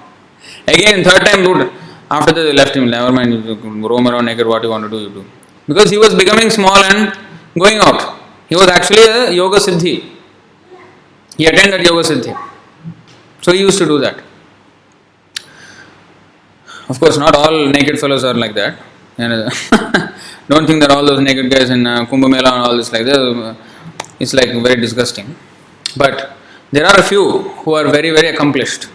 Again, third time, good. After that they left him, never mind, you roam around naked, what you want to do, you do. Because he was becoming small and going out. He was actually a yoga siddhi. He attended yoga siddhi. So he used to do that. Of course, not all naked fellows are like that. Don't think that all those naked guys in Kumbh Mela and all this like that. It's like very disgusting. But there are a few who are very, very accomplished.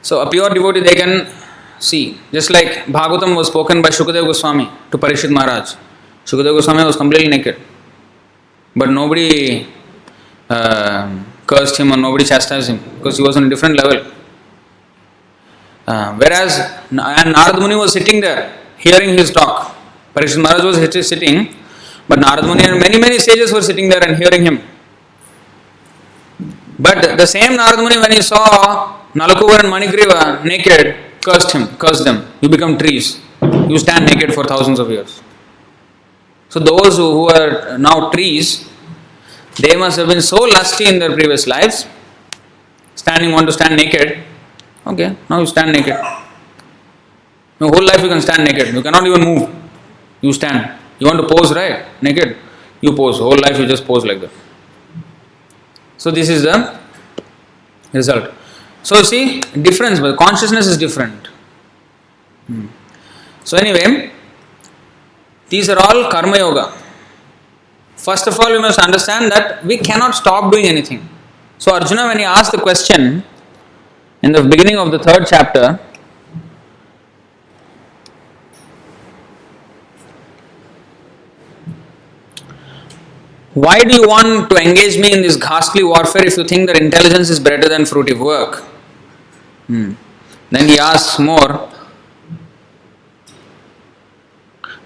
So a pure devotee they can see. Just like Bhagavatam was spoken by Shukadeva Goswami to Parikshit Maharaj. Shukadeva Goswami was completely naked. But nobody cursed him or nobody chastised him because he was on a different level. Whereas Narad Muni was sitting there hearing his talk. Parikshit Maharaj was sitting, but Narad Muni and many sages were sitting there and hearing him. But the same Narad Muni, when he saw Nalakuvar and Manigriva naked, cursed them. You become trees. You stand naked for thousands of years. So those who are now trees, they must have been so lusty in their previous lives, want to stand naked. Okay, now you stand naked. Your whole life you can stand naked. You cannot even move. You stand. You want to pose, right? Naked. You pose. Whole life you just pose like that. So this is the result. So you see, difference, but consciousness is different. So anyway, these are all karma yoga. First of all, we must understand that we cannot stop doing anything. So Arjuna, when he asked the question in the beginning of the 3rd chapter, why do you want to engage me in this ghastly warfare if you think that intelligence is better than fruitive work? Then he asks more.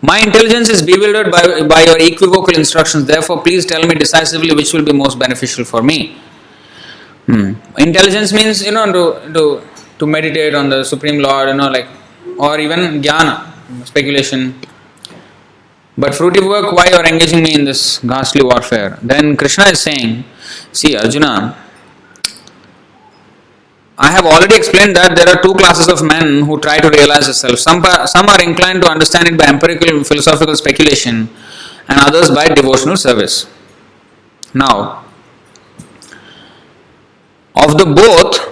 My intelligence is bewildered by your equivocal instructions. Therefore, please tell me decisively which will be most beneficial for me. Intelligence means, to meditate on the Supreme Lord, or even jnana, speculation. But fruitive work, why you are engaging me in this ghastly warfare? Then Krishna is saying, see Arjuna, I have already explained that there are 2 classes of men who try to realize the self. Some are inclined to understand it by empirical philosophical speculation and others by devotional service. Now, of the both,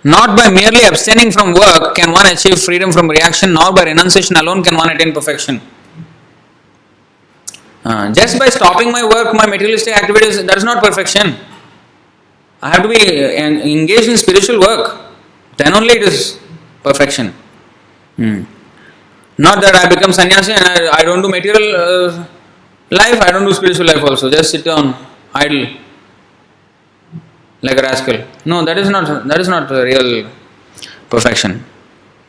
not by merely abstaining from work can one achieve freedom from reaction, nor by renunciation alone can one attain perfection. Just by stopping my work, my materialistic activities, that is not perfection. I have to be engaged in spiritual work. Then only it is perfection. Not that I become sannyasi and I don't do material life, I don't do spiritual life also. Just sit down, idle, like a rascal. No, that is not real perfection.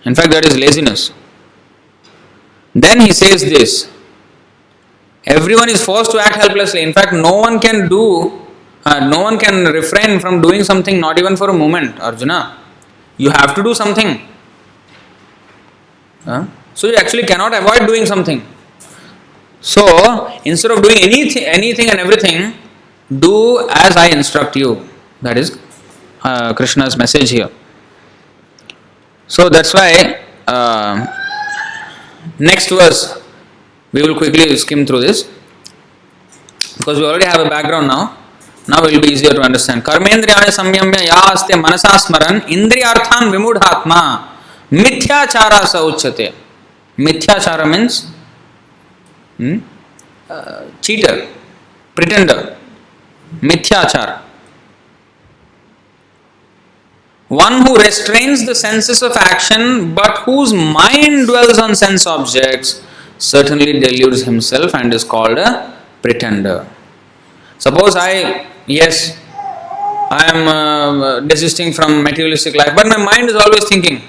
In fact, that is laziness. Then he says this. Everyone is forced to act helplessly. In fact, no one can refrain from doing something, not even for a moment, Arjuna. You have to do something. So you actually cannot avoid doing something. So, instead of doing anything and everything, do as I instruct you. That is Krishna's message here. So that's why next verse we will quickly skim through this because we already have a background now. Now it will be easier to understand. Karmendriyani samyamya ya aste manasa smaran indriyarthan vimudhatma mithyachara sa uchyate. Mithyachara means cheater, pretender, mithyachara. One who restrains the senses of action but whose mind dwells on sense objects certainly deludes himself and is called a pretender. Suppose I am desisting from materialistic life, but my mind is always thinking.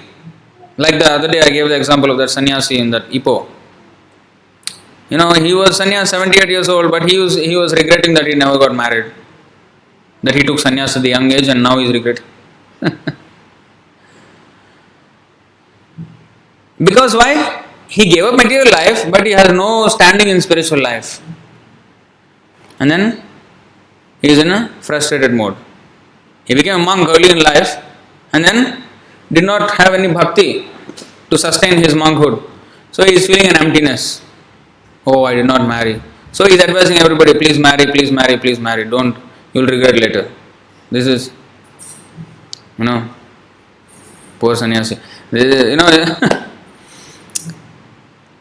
Like the other day I gave the example of that sannyasi in that Ipoh. You know, he was sannyas 78 years old, but he was regretting that he never got married. That he took sannyas at the young age and now he is regretting. Because why? He gave up material life, but he has no standing in spiritual life. And then he is in a frustrated mode. He became a monk early in life and then did not have any bhakti to sustain his monkhood. So he is feeling an emptiness. Oh, I did not marry. So he is advising everybody, please marry, please marry, please marry. Don't, you will regret later. This is, poor sannyasi.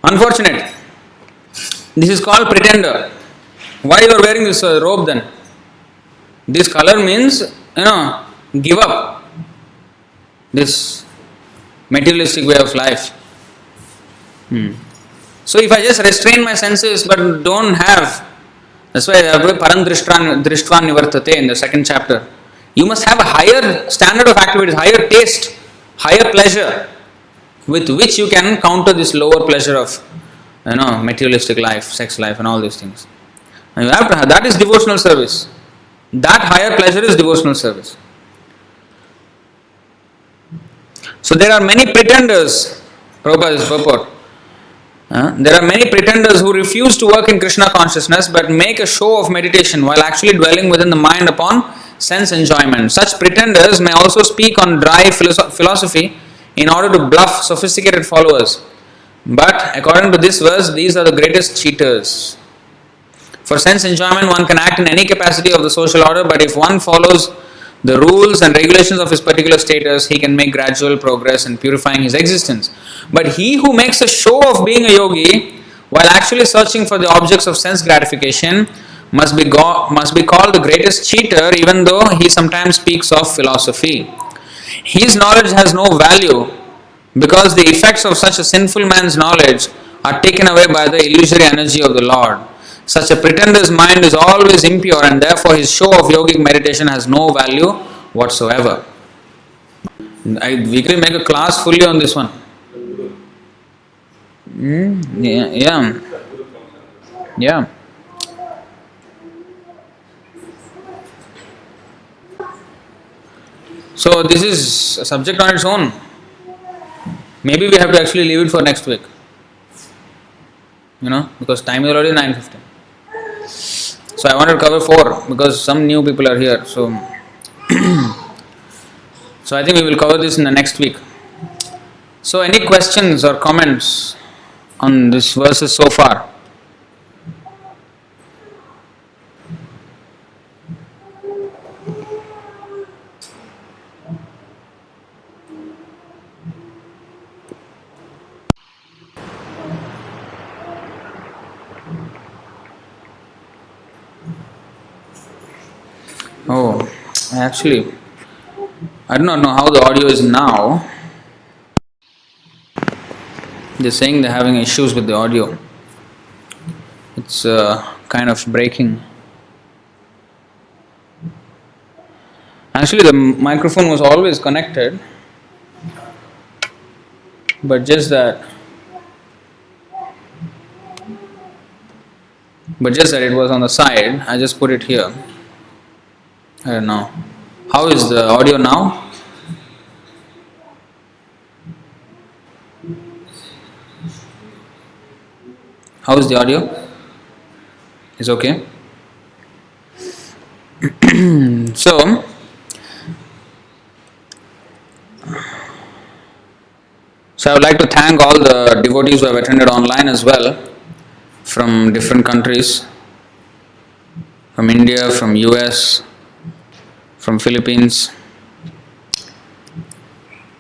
Unfortunate. This is called pretender. Why you are wearing this robe then? This color means, give up this materialistic way of life. So if I just restrain my senses but don't have, that's why param drishtvan nivartate in the second chapter. You must have a higher standard of activities, higher taste, higher pleasure with which you can counter this lower pleasure of materialistic life, sex life and all these things. And you have to have, that is devotional service. That higher pleasure is devotional service. So there are many pretenders, Prabhupada's purport. There are many pretenders who refuse to work in Krishna consciousness but make a show of meditation while actually dwelling within the mind upon sense enjoyment. Such pretenders may also speak on dry philosophy in order to bluff sophisticated followers. But according to this verse, these are the greatest cheaters. For sense enjoyment, one can act in any capacity of the social order, but if one follows the rules and regulations of his particular status, he can make gradual progress in purifying his existence. But he who makes a show of being a yogi while actually searching for the objects of sense gratification must be called the greatest cheater, even though he sometimes speaks of philosophy. His knowledge has no value because the effects of such a sinful man's knowledge are taken away by the illusory energy of the Lord. Such a pretender's mind is always impure and therefore his show of yogic meditation has no value whatsoever. We can make a class fully on this one. Yeah. So this is a subject on its own. Maybe we have to actually leave it for next week. Because time is already 9:15. So I wanted to cover 4 because some new people are here. So I think we will cover this in the next week. So any questions or comments on this verses so far? Oh, actually, I do not know how the audio is now. They're saying they're having issues with the audio. It's kind of breaking. Actually, the microphone was always connected, but just that it was on the side. I just put it here. I don't know. How is the audio now? How is the audio? Is okay? So So I would like to thank all the devotees who have attended online as well, from different countries, from India, from US, from Philippines.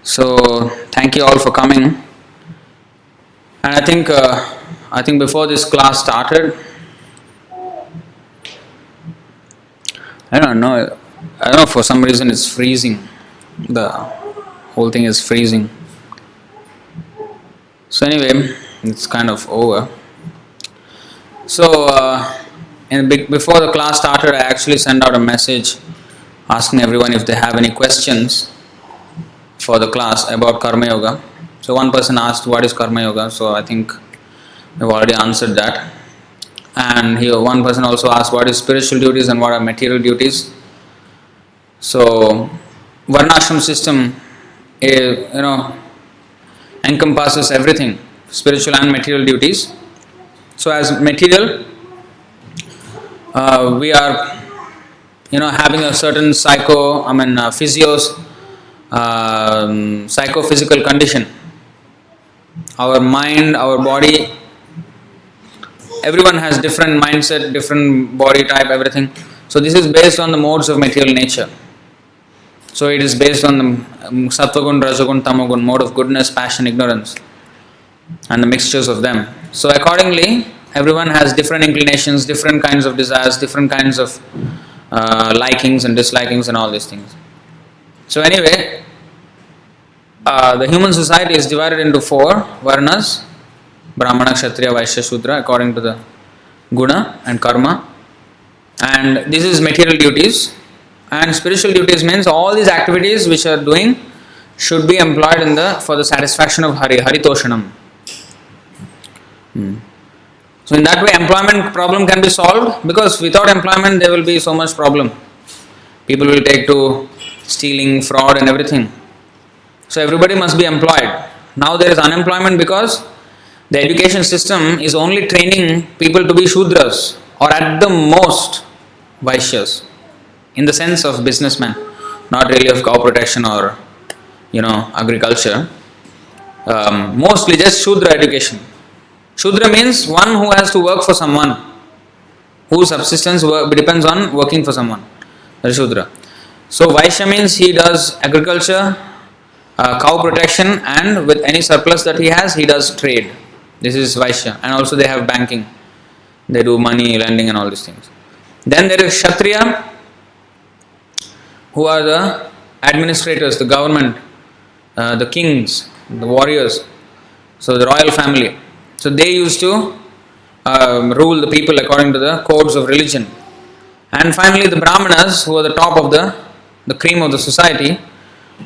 So thank you all for coming. And I think before this class started, I don't know. For some reason it's freezing. The whole thing is freezing. So anyway, it's kind of over. So before the class started, I actually sent out a message asking everyone if they have any questions for the class about Karma Yoga. So one person asked, what is Karma Yoga? So I think we've already answered that. And here one person also asked, what is spiritual duties and what are material duties? So Varnashram system encompasses everything, spiritual and material duties. So as material, we are having a certain psychophysical condition. Our mind, our body, everyone has different mindset, different body type, everything. So this is based on the modes of material nature. So it is based on the sattvagun, rajagun, tamagun, mode of goodness, passion, ignorance, and the mixtures of them. So accordingly, everyone has different inclinations, different kinds of desires, different kinds of likings and dislikings and all these things. So anyway, the human society is divided into 4 varnas: Brahmana, Kshatriya, Vaishya, Shudra, according to the guna and karma. And this is material duties. And spiritual duties means all these activities which are doing should be employed for the satisfaction of Hari, Haritoshanam. So in that way, employment problem can be solved, because without employment there will be so much problem. People will take to stealing, fraud and everything. So everybody must be employed. Now there is unemployment because the education system is only training people to be Shudras, or at the most Vaishyas, in the sense of businessmen, not really of cow protection or agriculture. Mostly just Shudra education. Shudra means one who has to work for someone, whose subsistence depends on working for someone. That is Shudra. So Vaishya means he does agriculture, cow protection, and with any surplus that he has, he does trade. This is Vaishya. And also they have banking. They do money lending and all these things. Then there is Kshatriya, who are the administrators, the government, the kings, the warriors, so the royal family. So they used to rule the people according to the codes of religion. And finally the Brahmanas, who are the top of the cream of the society,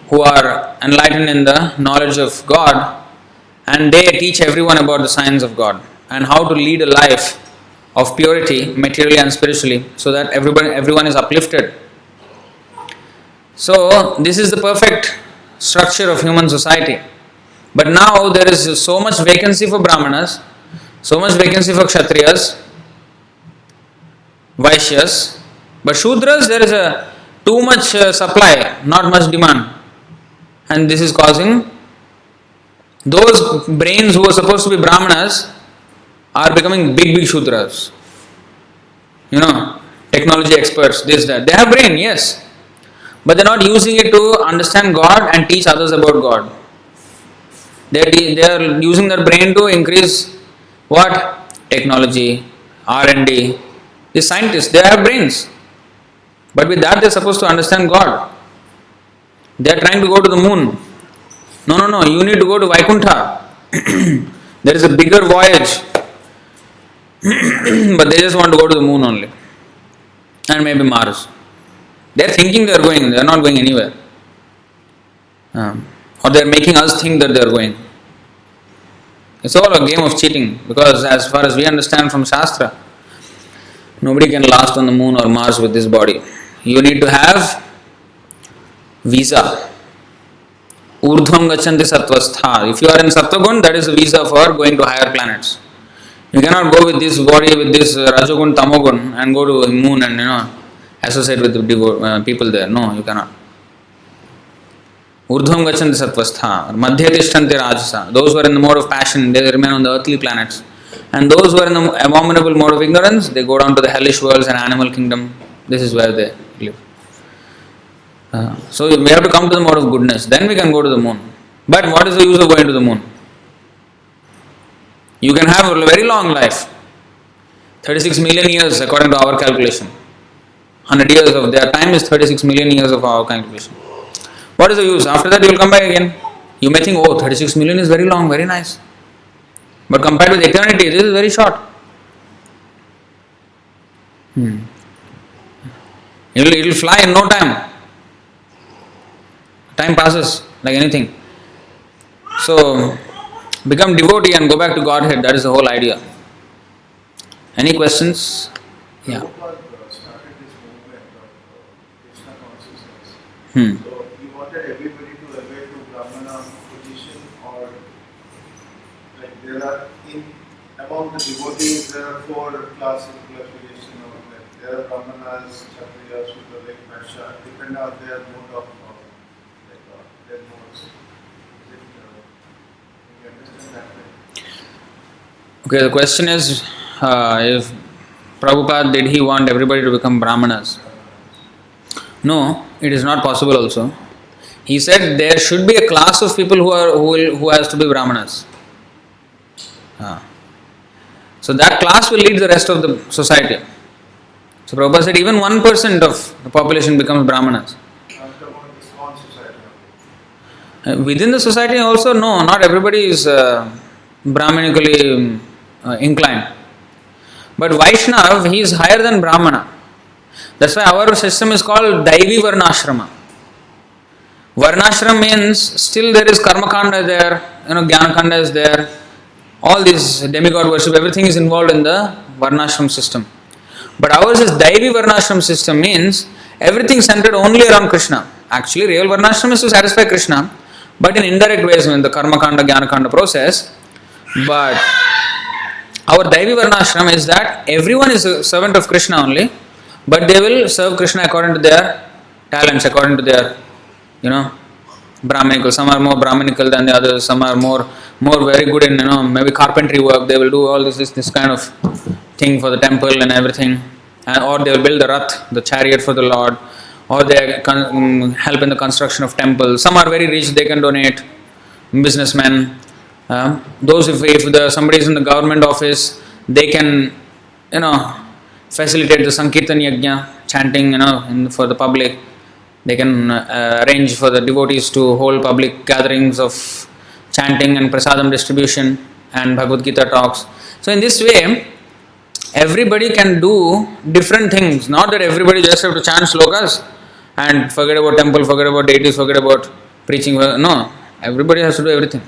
who are enlightened in the knowledge of God, and they teach everyone about the science of God and how to lead a life of purity, materially and spiritually, so that everyone is uplifted. So this is the perfect structure of human society. But now there is so much vacancy for Brahmanas, so much vacancy for Kshatriyas, Vaishyas, but Shudras there is too much supply, not much demand. And this is causing those brains who are supposed to be Brahmanas are becoming big Shudras. Technology experts, this, that. They have brain, yes. But they are not using it to understand God and teach others about God. They are using their brain to increase what? Technology, R&D. These scientists, they have brains. But with that they are supposed to understand God. They are trying to go to the moon. No, you need to go to Vaikuntha. There is a bigger voyage. But they just want to go to the moon only. And maybe Mars. They are thinking they are going, they are not going anywhere. Or they are making us think that they are going. It's all a game of cheating, because as far as we understand from Shastra, nobody can last on the moon or Mars with this body. You need to have visa. Urdhvam gachanti sattvastha. If you are in Sattvagun, that is a visa for going to higher planets. You cannot go with this body, with this Rajagun, Tamagun, and go to the moon and associate with the people there. No, you cannot. Urdhvam gachanti sattvastha, madhya tishtanti rajasa. Those who are in the mode of passion, they remain on the earthly planets. And those who are in the abominable mode of ignorance, they go down to the hellish worlds and animal kingdom. This is where they live. So we have to come to the mode of goodness. Then we can go to the moon. But what is the use of going to the moon? You can have a very long life. 36 million years according to our calculation. 100 years of their time is 36 million years of our calculation. What is the use? After that you will come back again. You may think, oh, 36 million is very long, very nice. But compared with eternity, this is very short. It will fly in no time. Time passes like anything. So, become devotee and go back to Godhead. That is the whole idea. Any questions? Yeah. Prabhupada started this movement of Krishna consciousness. So he wanted everybody to elevate to Brahmana position, or like there are among the devotees there are 4 classes of classification, or like there are Brahmanas, Kshatriyas, Shudra, like Vaishya, depending on their mode of their modes. You understand that way? Okay, the question is, if Prabhupada, did he want everybody to become Brahmanas? No, it is not possible also. He said there should be a class of people who has to be Brahmanas. So that class will lead the rest of the society. So Prabhupada said even 1% of the population becomes Brahmanas. Within the society also, no, not everybody is Brahmanically inclined. But Vaishnav, he is higher than Brahmana. That's why our system is called Daivi Varnashrama. Varnashram means still there is Karmakanda there, Jnanakanda is there. All these demigod worship, everything is involved in the Varnashram system. But ours is Daivi Varnashram system, means everything centered only around Krishna. Actually, real Varnashram is to satisfy Krishna, but in indirect ways in the Karmakanda, Jnanakanda process. But our Daivi Varnashram is that everyone is a servant of Krishna only, but they will serve Krishna according to their talents, according to their, Brahmanical. Some are more Brahmanical than the others, some are more very good in, maybe carpentry work. They will do all this kind of thing for the temple and everything. Or they will build the Rath, the chariot for the Lord, or they help in the construction of temples. Some are very rich, they can donate, businessmen. Those if somebody is in the government office, they can facilitate the Sankirtan Yajna, chanting for the public. They can arrange for the devotees to hold public gatherings of chanting and prasadam distribution and Bhagavad Gita talks. So in this way, everybody can do different things. Not that everybody just have to chant slokas and forget about temple, forget about deities, forget about preaching. No, everybody has to do everything.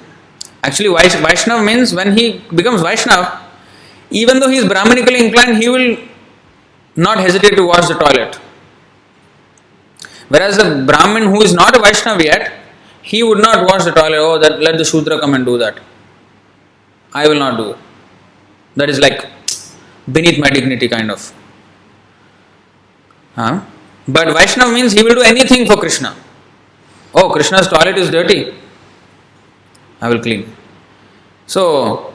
Actually, Vaishnav means when he becomes Vaishnav, even though he is Brahmanically inclined, he will not hesitate to wash the toilet. Whereas the Brahmin who is not a Vaishnav yet, he would not wash the toilet. Let the Shudra come and do that. I will not do it. That is like beneath my dignity kind of. But Vaishnav means he will do anything for Krishna. Oh, Krishna's toilet is dirty, I will clean. So,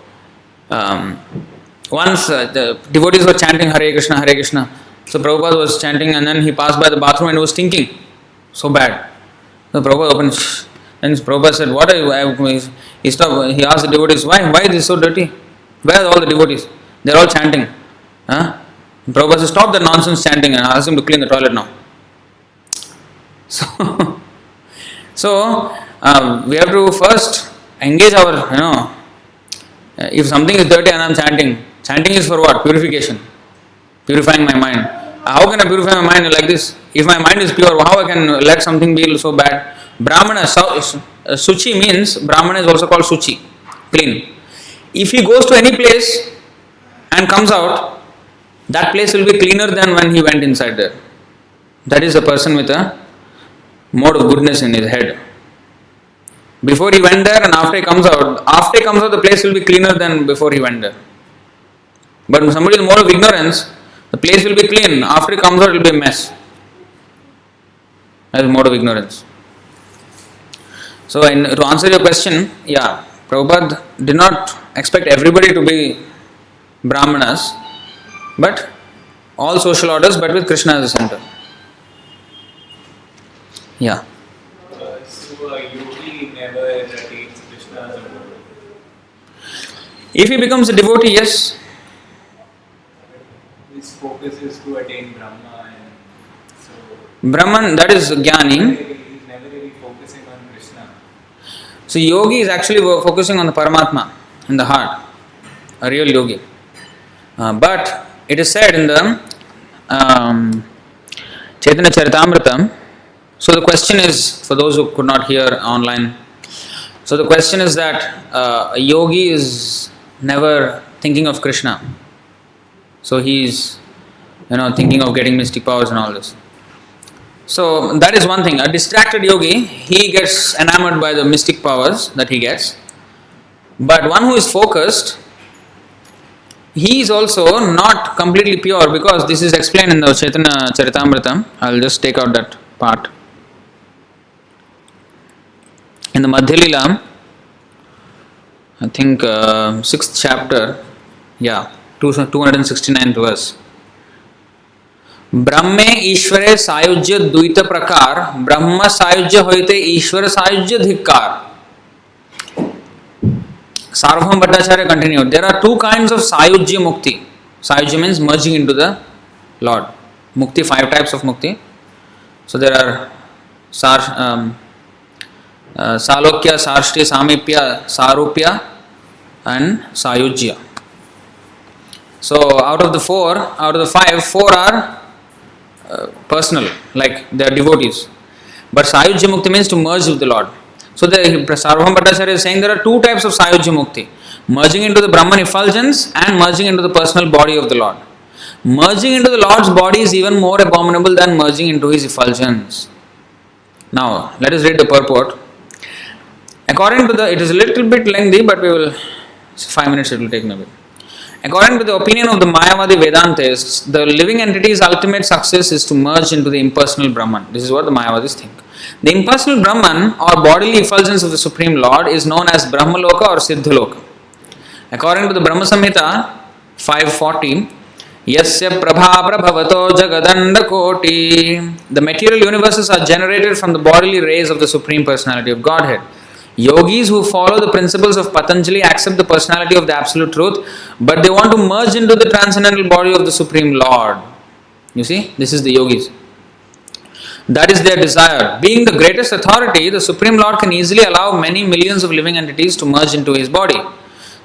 once the devotees were chanting Hare Krishna, Hare Krishna. So Prabhupada was chanting and then he passed by the bathroom and it was stinking so bad. So Prabhupada opened and Prabhupada said, what are you? He stopped. He asked the devotees, why is this so dirty? Where are all the devotees? They are all chanting. Prabhupada said, stop the nonsense chanting and ask him to clean the toilet now. So we have to first engage our, if something is dirty and I am chanting is for what? Purification. Purifying my mind. How can I purify my mind like this? If my mind is pure, how I can let something be so bad? Brahmana, Suchi means, Brahmana is also called Suchi, clean. If he goes to any place and comes out, that place will be cleaner than when he went inside there. That is a person with a mode of goodness in his head. Before he went there and after he comes out, the place will be cleaner than before he went there. But if somebody is mode of ignorance, the place will be clean. After he comes out, it will be a mess. That is mode of ignorance. So, to answer your question, yeah, Prabhupada did not expect everybody to be Brahmanas, but all social orders, but with Krishna as the center. Yeah. So a yogi never attains Krishna as a Lord. If he becomes a devotee, yes. His focus is to attain Brahma, and so Brahman, that is Jnani. he's never really focusing on Krishna. So, yogi is actually focusing on the Paramatma in the heart, a real yogi. But it is said in the Chaitanya Charitamrita. So, the question is, for those who could not hear online, so the question is that a yogi is never thinking of Krishna. So, he is, thinking of getting mystic powers and all this. So, that is one thing. A distracted yogi, he gets enamored by the mystic powers that he gets. But one who is focused, he is also not completely pure, because this is explained in the Chaitanya Charitamrita. I will just take out that part. In the Madhya Lila, I think 6th chapter, 269th verse. Brahme ईश्वरे सायुज्य द्वैत प्रकार ब्रह्म सायुज्य होते ईश्वर सायुज्य धिक्कार. Sarvabhauma Bhattacharya continued, there are two kinds of sayujya mukti. Sayujya means merging into the Lord. Mukti, 5 types of mukti. So there are Salokya, Sarshti, Samipya, Sarupya and Sayujya. So out of the 5, 4 are personal, like they are devotees. But Sayujya Mukti means to merge with the Lord. So the Sarvabhauma Bhattacharya is saying there are 2 types of Sayujya Mukti. Merging into the Brahman effulgence and merging into the personal body of the Lord. Merging into the Lord's body is even more abominable than merging into his effulgence. Now, let us read the purport. According to it is a little bit lengthy, but 5 minutes it will take maybe. According to the opinion of the Mayavadi Vedantists, the living entity's ultimate success is to merge into the impersonal Brahman. This is what the Mayavadis think. The impersonal Brahman or bodily effulgence of the Supreme Lord is known as Brahmaloka or Siddhaloka. According to the Brahma Samhita 540, Yasya Prabha Prabhavato Jagadanda Koti. The material universes are generated from the bodily rays of the Supreme Personality of Godhead. Yogis who follow the principles of Patanjali accept the personality of the Absolute Truth, but they want to merge into the transcendental body of the Supreme Lord. You see, this is the yogis. That is their desire. Being the greatest authority, the Supreme Lord can easily allow many millions of living entities to merge into his body.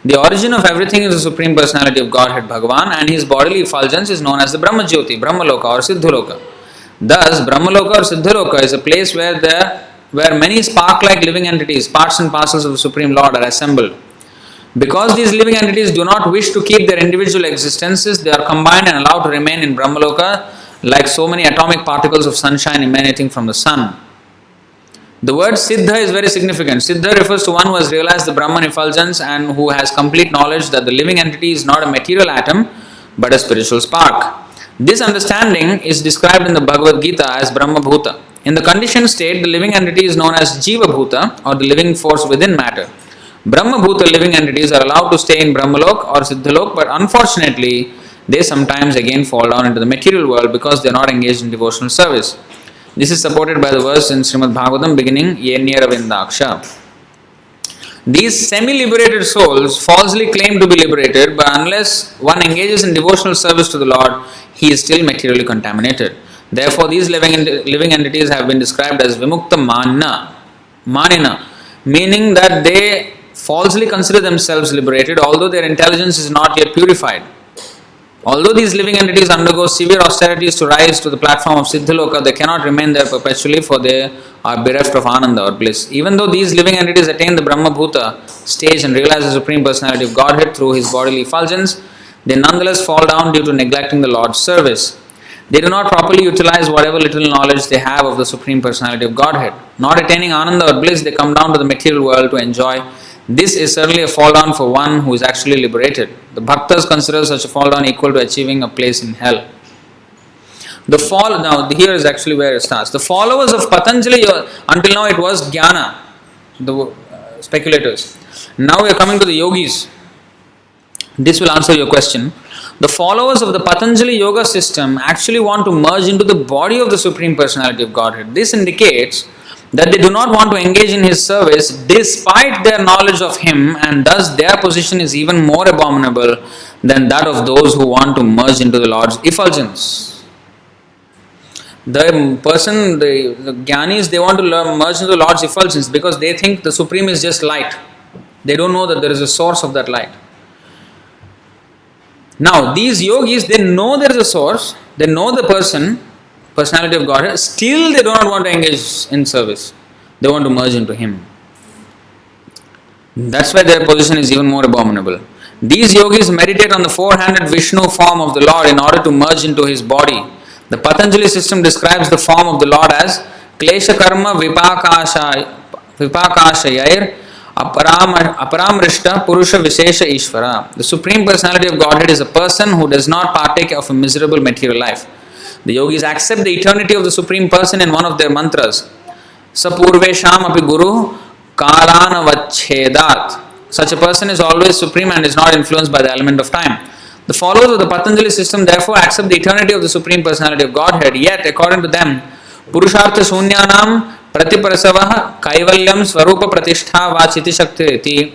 The origin of everything is the Supreme Personality of Godhead, Bhagavan, and his bodily effulgence is known as the Brahma Jyoti, Brahmaloka or Siddhaloka. Thus, Brahmaloka or Siddhaloka is a place where many spark-like living entities, parts and parcels of the Supreme Lord, are assembled. Because these living entities do not wish to keep their individual existences, they are combined and allowed to remain in Brahmaloka like so many atomic particles of sunshine emanating from the sun. The word Siddha is very significant. Siddha refers to one who has realized the Brahman effulgence and who has complete knowledge that the living entity is not a material atom but a spiritual spark. This understanding is described in the Bhagavad Gita as Brahma Bhuta. In the conditioned state, the living entity is known as Jiva Bhuta or the living force within matter. Brahma Bhuta living entities are allowed to stay in Brahmalok or Siddhalok, but unfortunately, they sometimes again fall down into the material world because they are not engaged in devotional service. This is supported by the verse in Srimad Bhagavatam beginning, Yenye Ravindaksha. These semi-liberated souls falsely claim to be liberated, but unless one engages in devotional service to the Lord, he is still materially contaminated. Therefore, these living entities have been described as Vimukta Manina, meaning that they falsely consider themselves liberated, although their intelligence is not yet purified. Although these living entities undergo severe austerities to rise to the platform of Siddhaloka, they cannot remain there perpetually, for they are bereft of Ananda or bliss. Even though these living entities attain the Brahma Bhuta stage and realize the Supreme Personality of Godhead through his bodily effulgence, they nonetheless fall down due to neglecting the Lord's service. They do not properly utilize whatever little knowledge they have of the Supreme Personality of Godhead. Not attaining Ananda or bliss, they come down to the material world to enjoy. This is certainly a fall down for one who is actually liberated. The Bhaktas consider such a fall down equal to achieving a place in hell. Now here is actually where it starts. The followers of Patanjali, until now it was Jnana. the speculators. Now we are coming to the yogis. This will answer your question. The followers of the Patanjali yoga system actually want to merge into the body of the Supreme Personality of Godhead. This indicates that they do not want to engage in His service despite their knowledge of Him, and thus their position is even more abominable than that of those who want to merge into the Lord's effulgence. The person, the Jnanis, they want to merge into the Lord's effulgence because they think the Supreme is just light. They don't know that there is a source of that light. Now, these yogis, they know there is a source, they know the personality of God, still they do not want to engage in service. They want to merge into Him. That's why their position is even more abominable. These yogis meditate on the four-handed Vishnu form of the Lord in order to merge into His body. The Patanjali system describes the form of the Lord as Klesha Karma Vipakashayir Aparamrishta Purusha Vishesha Ishvara. The Supreme Personality of Godhead is a person who does not partake of a miserable material life. The yogis accept the eternity of the Supreme Person in one of their mantras. Sapurvesham api guru kalanavachhedat. Such a person is always supreme and is not influenced by the element of time. The followers of the Patanjali system therefore accept the eternity of the Supreme Personality of Godhead, yet according to them, Purushartha Shunyanam Pratiprasavah Kaivalyam Swarupa Pratishtha Vachiti Shakti.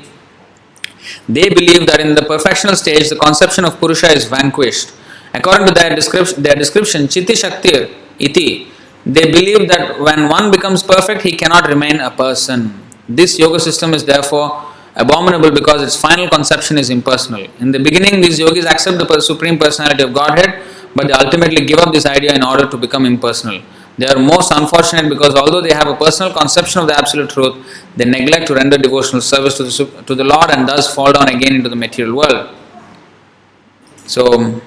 They believe that in the perfectional stage, the conception of Purusha is vanquished. According to their description, Chitti Shakti iti, they believe that when one becomes perfect, he cannot remain a person. This yoga system is therefore abominable because its final conception is impersonal. In the beginning, these yogis accept the Supreme Personality of Godhead, but they ultimately give up this idea in order to become impersonal. They are most unfortunate because although they have a personal conception of the Absolute Truth, they neglect to render devotional service to the Lord and thus fall down again into the material world. So,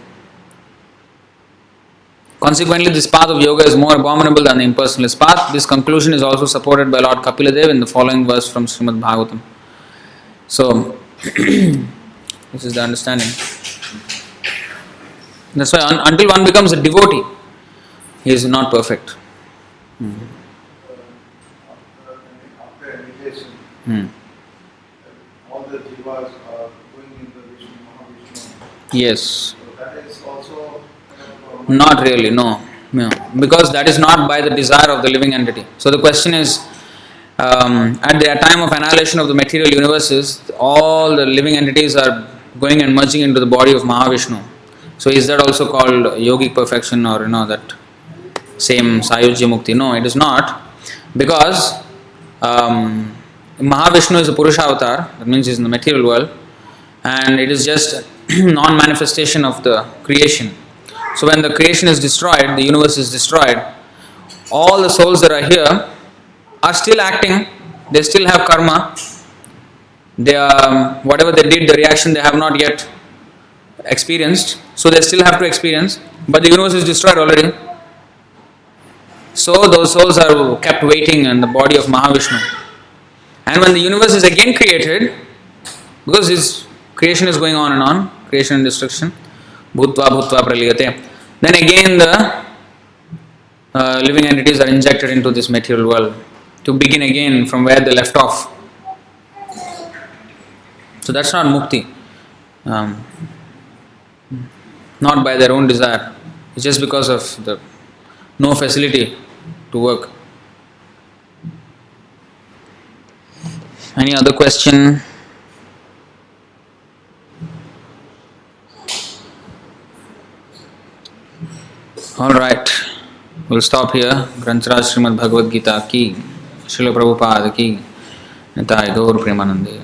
consequently, this path of yoga is more abominable than the impersonalist path. This conclusion is also supported by Lord Kapiladev in the following verse from Srimad Bhagavatam. So, this is the understanding. That's why until one becomes a devotee, he is not perfect. After meditation, all the jivas are going in the Vishnu, Mahavishnu. Yes. So that is also Not really, no. Because that is not by the desire of the living entity. So the question is, at the time of annihilation of the material universes, all the living entities are going and merging into the body of Mahavishnu. So is that also called yogic perfection or that same Sayujya Mukti? No, it is not. Because Mahavishnu is a Purusha avatar, that means he is in the material world, and it is just non-manifestation of the creation. So when the creation is destroyed, the universe is destroyed, all the souls that are here are still acting, they still have karma, they are, whatever they did, the reaction they have not yet experienced, so they still have to experience, but the universe is destroyed already. So those souls are kept waiting in the body of Mahavishnu. And when the universe is again created, because his creation is going on and on, creation and destruction, bhutva bhutva praliyate, then again the living entities are injected into this material world to begin again from where they left off. So that's not mukti. Not by their own desire. It's just because of the no facility to work. Any other question? Alright, we'll stop here. Grantaraj Srimad Bhagavad Gita ki, Srila Prabhupada ki, Nitai Gaur Premanande.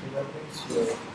so that means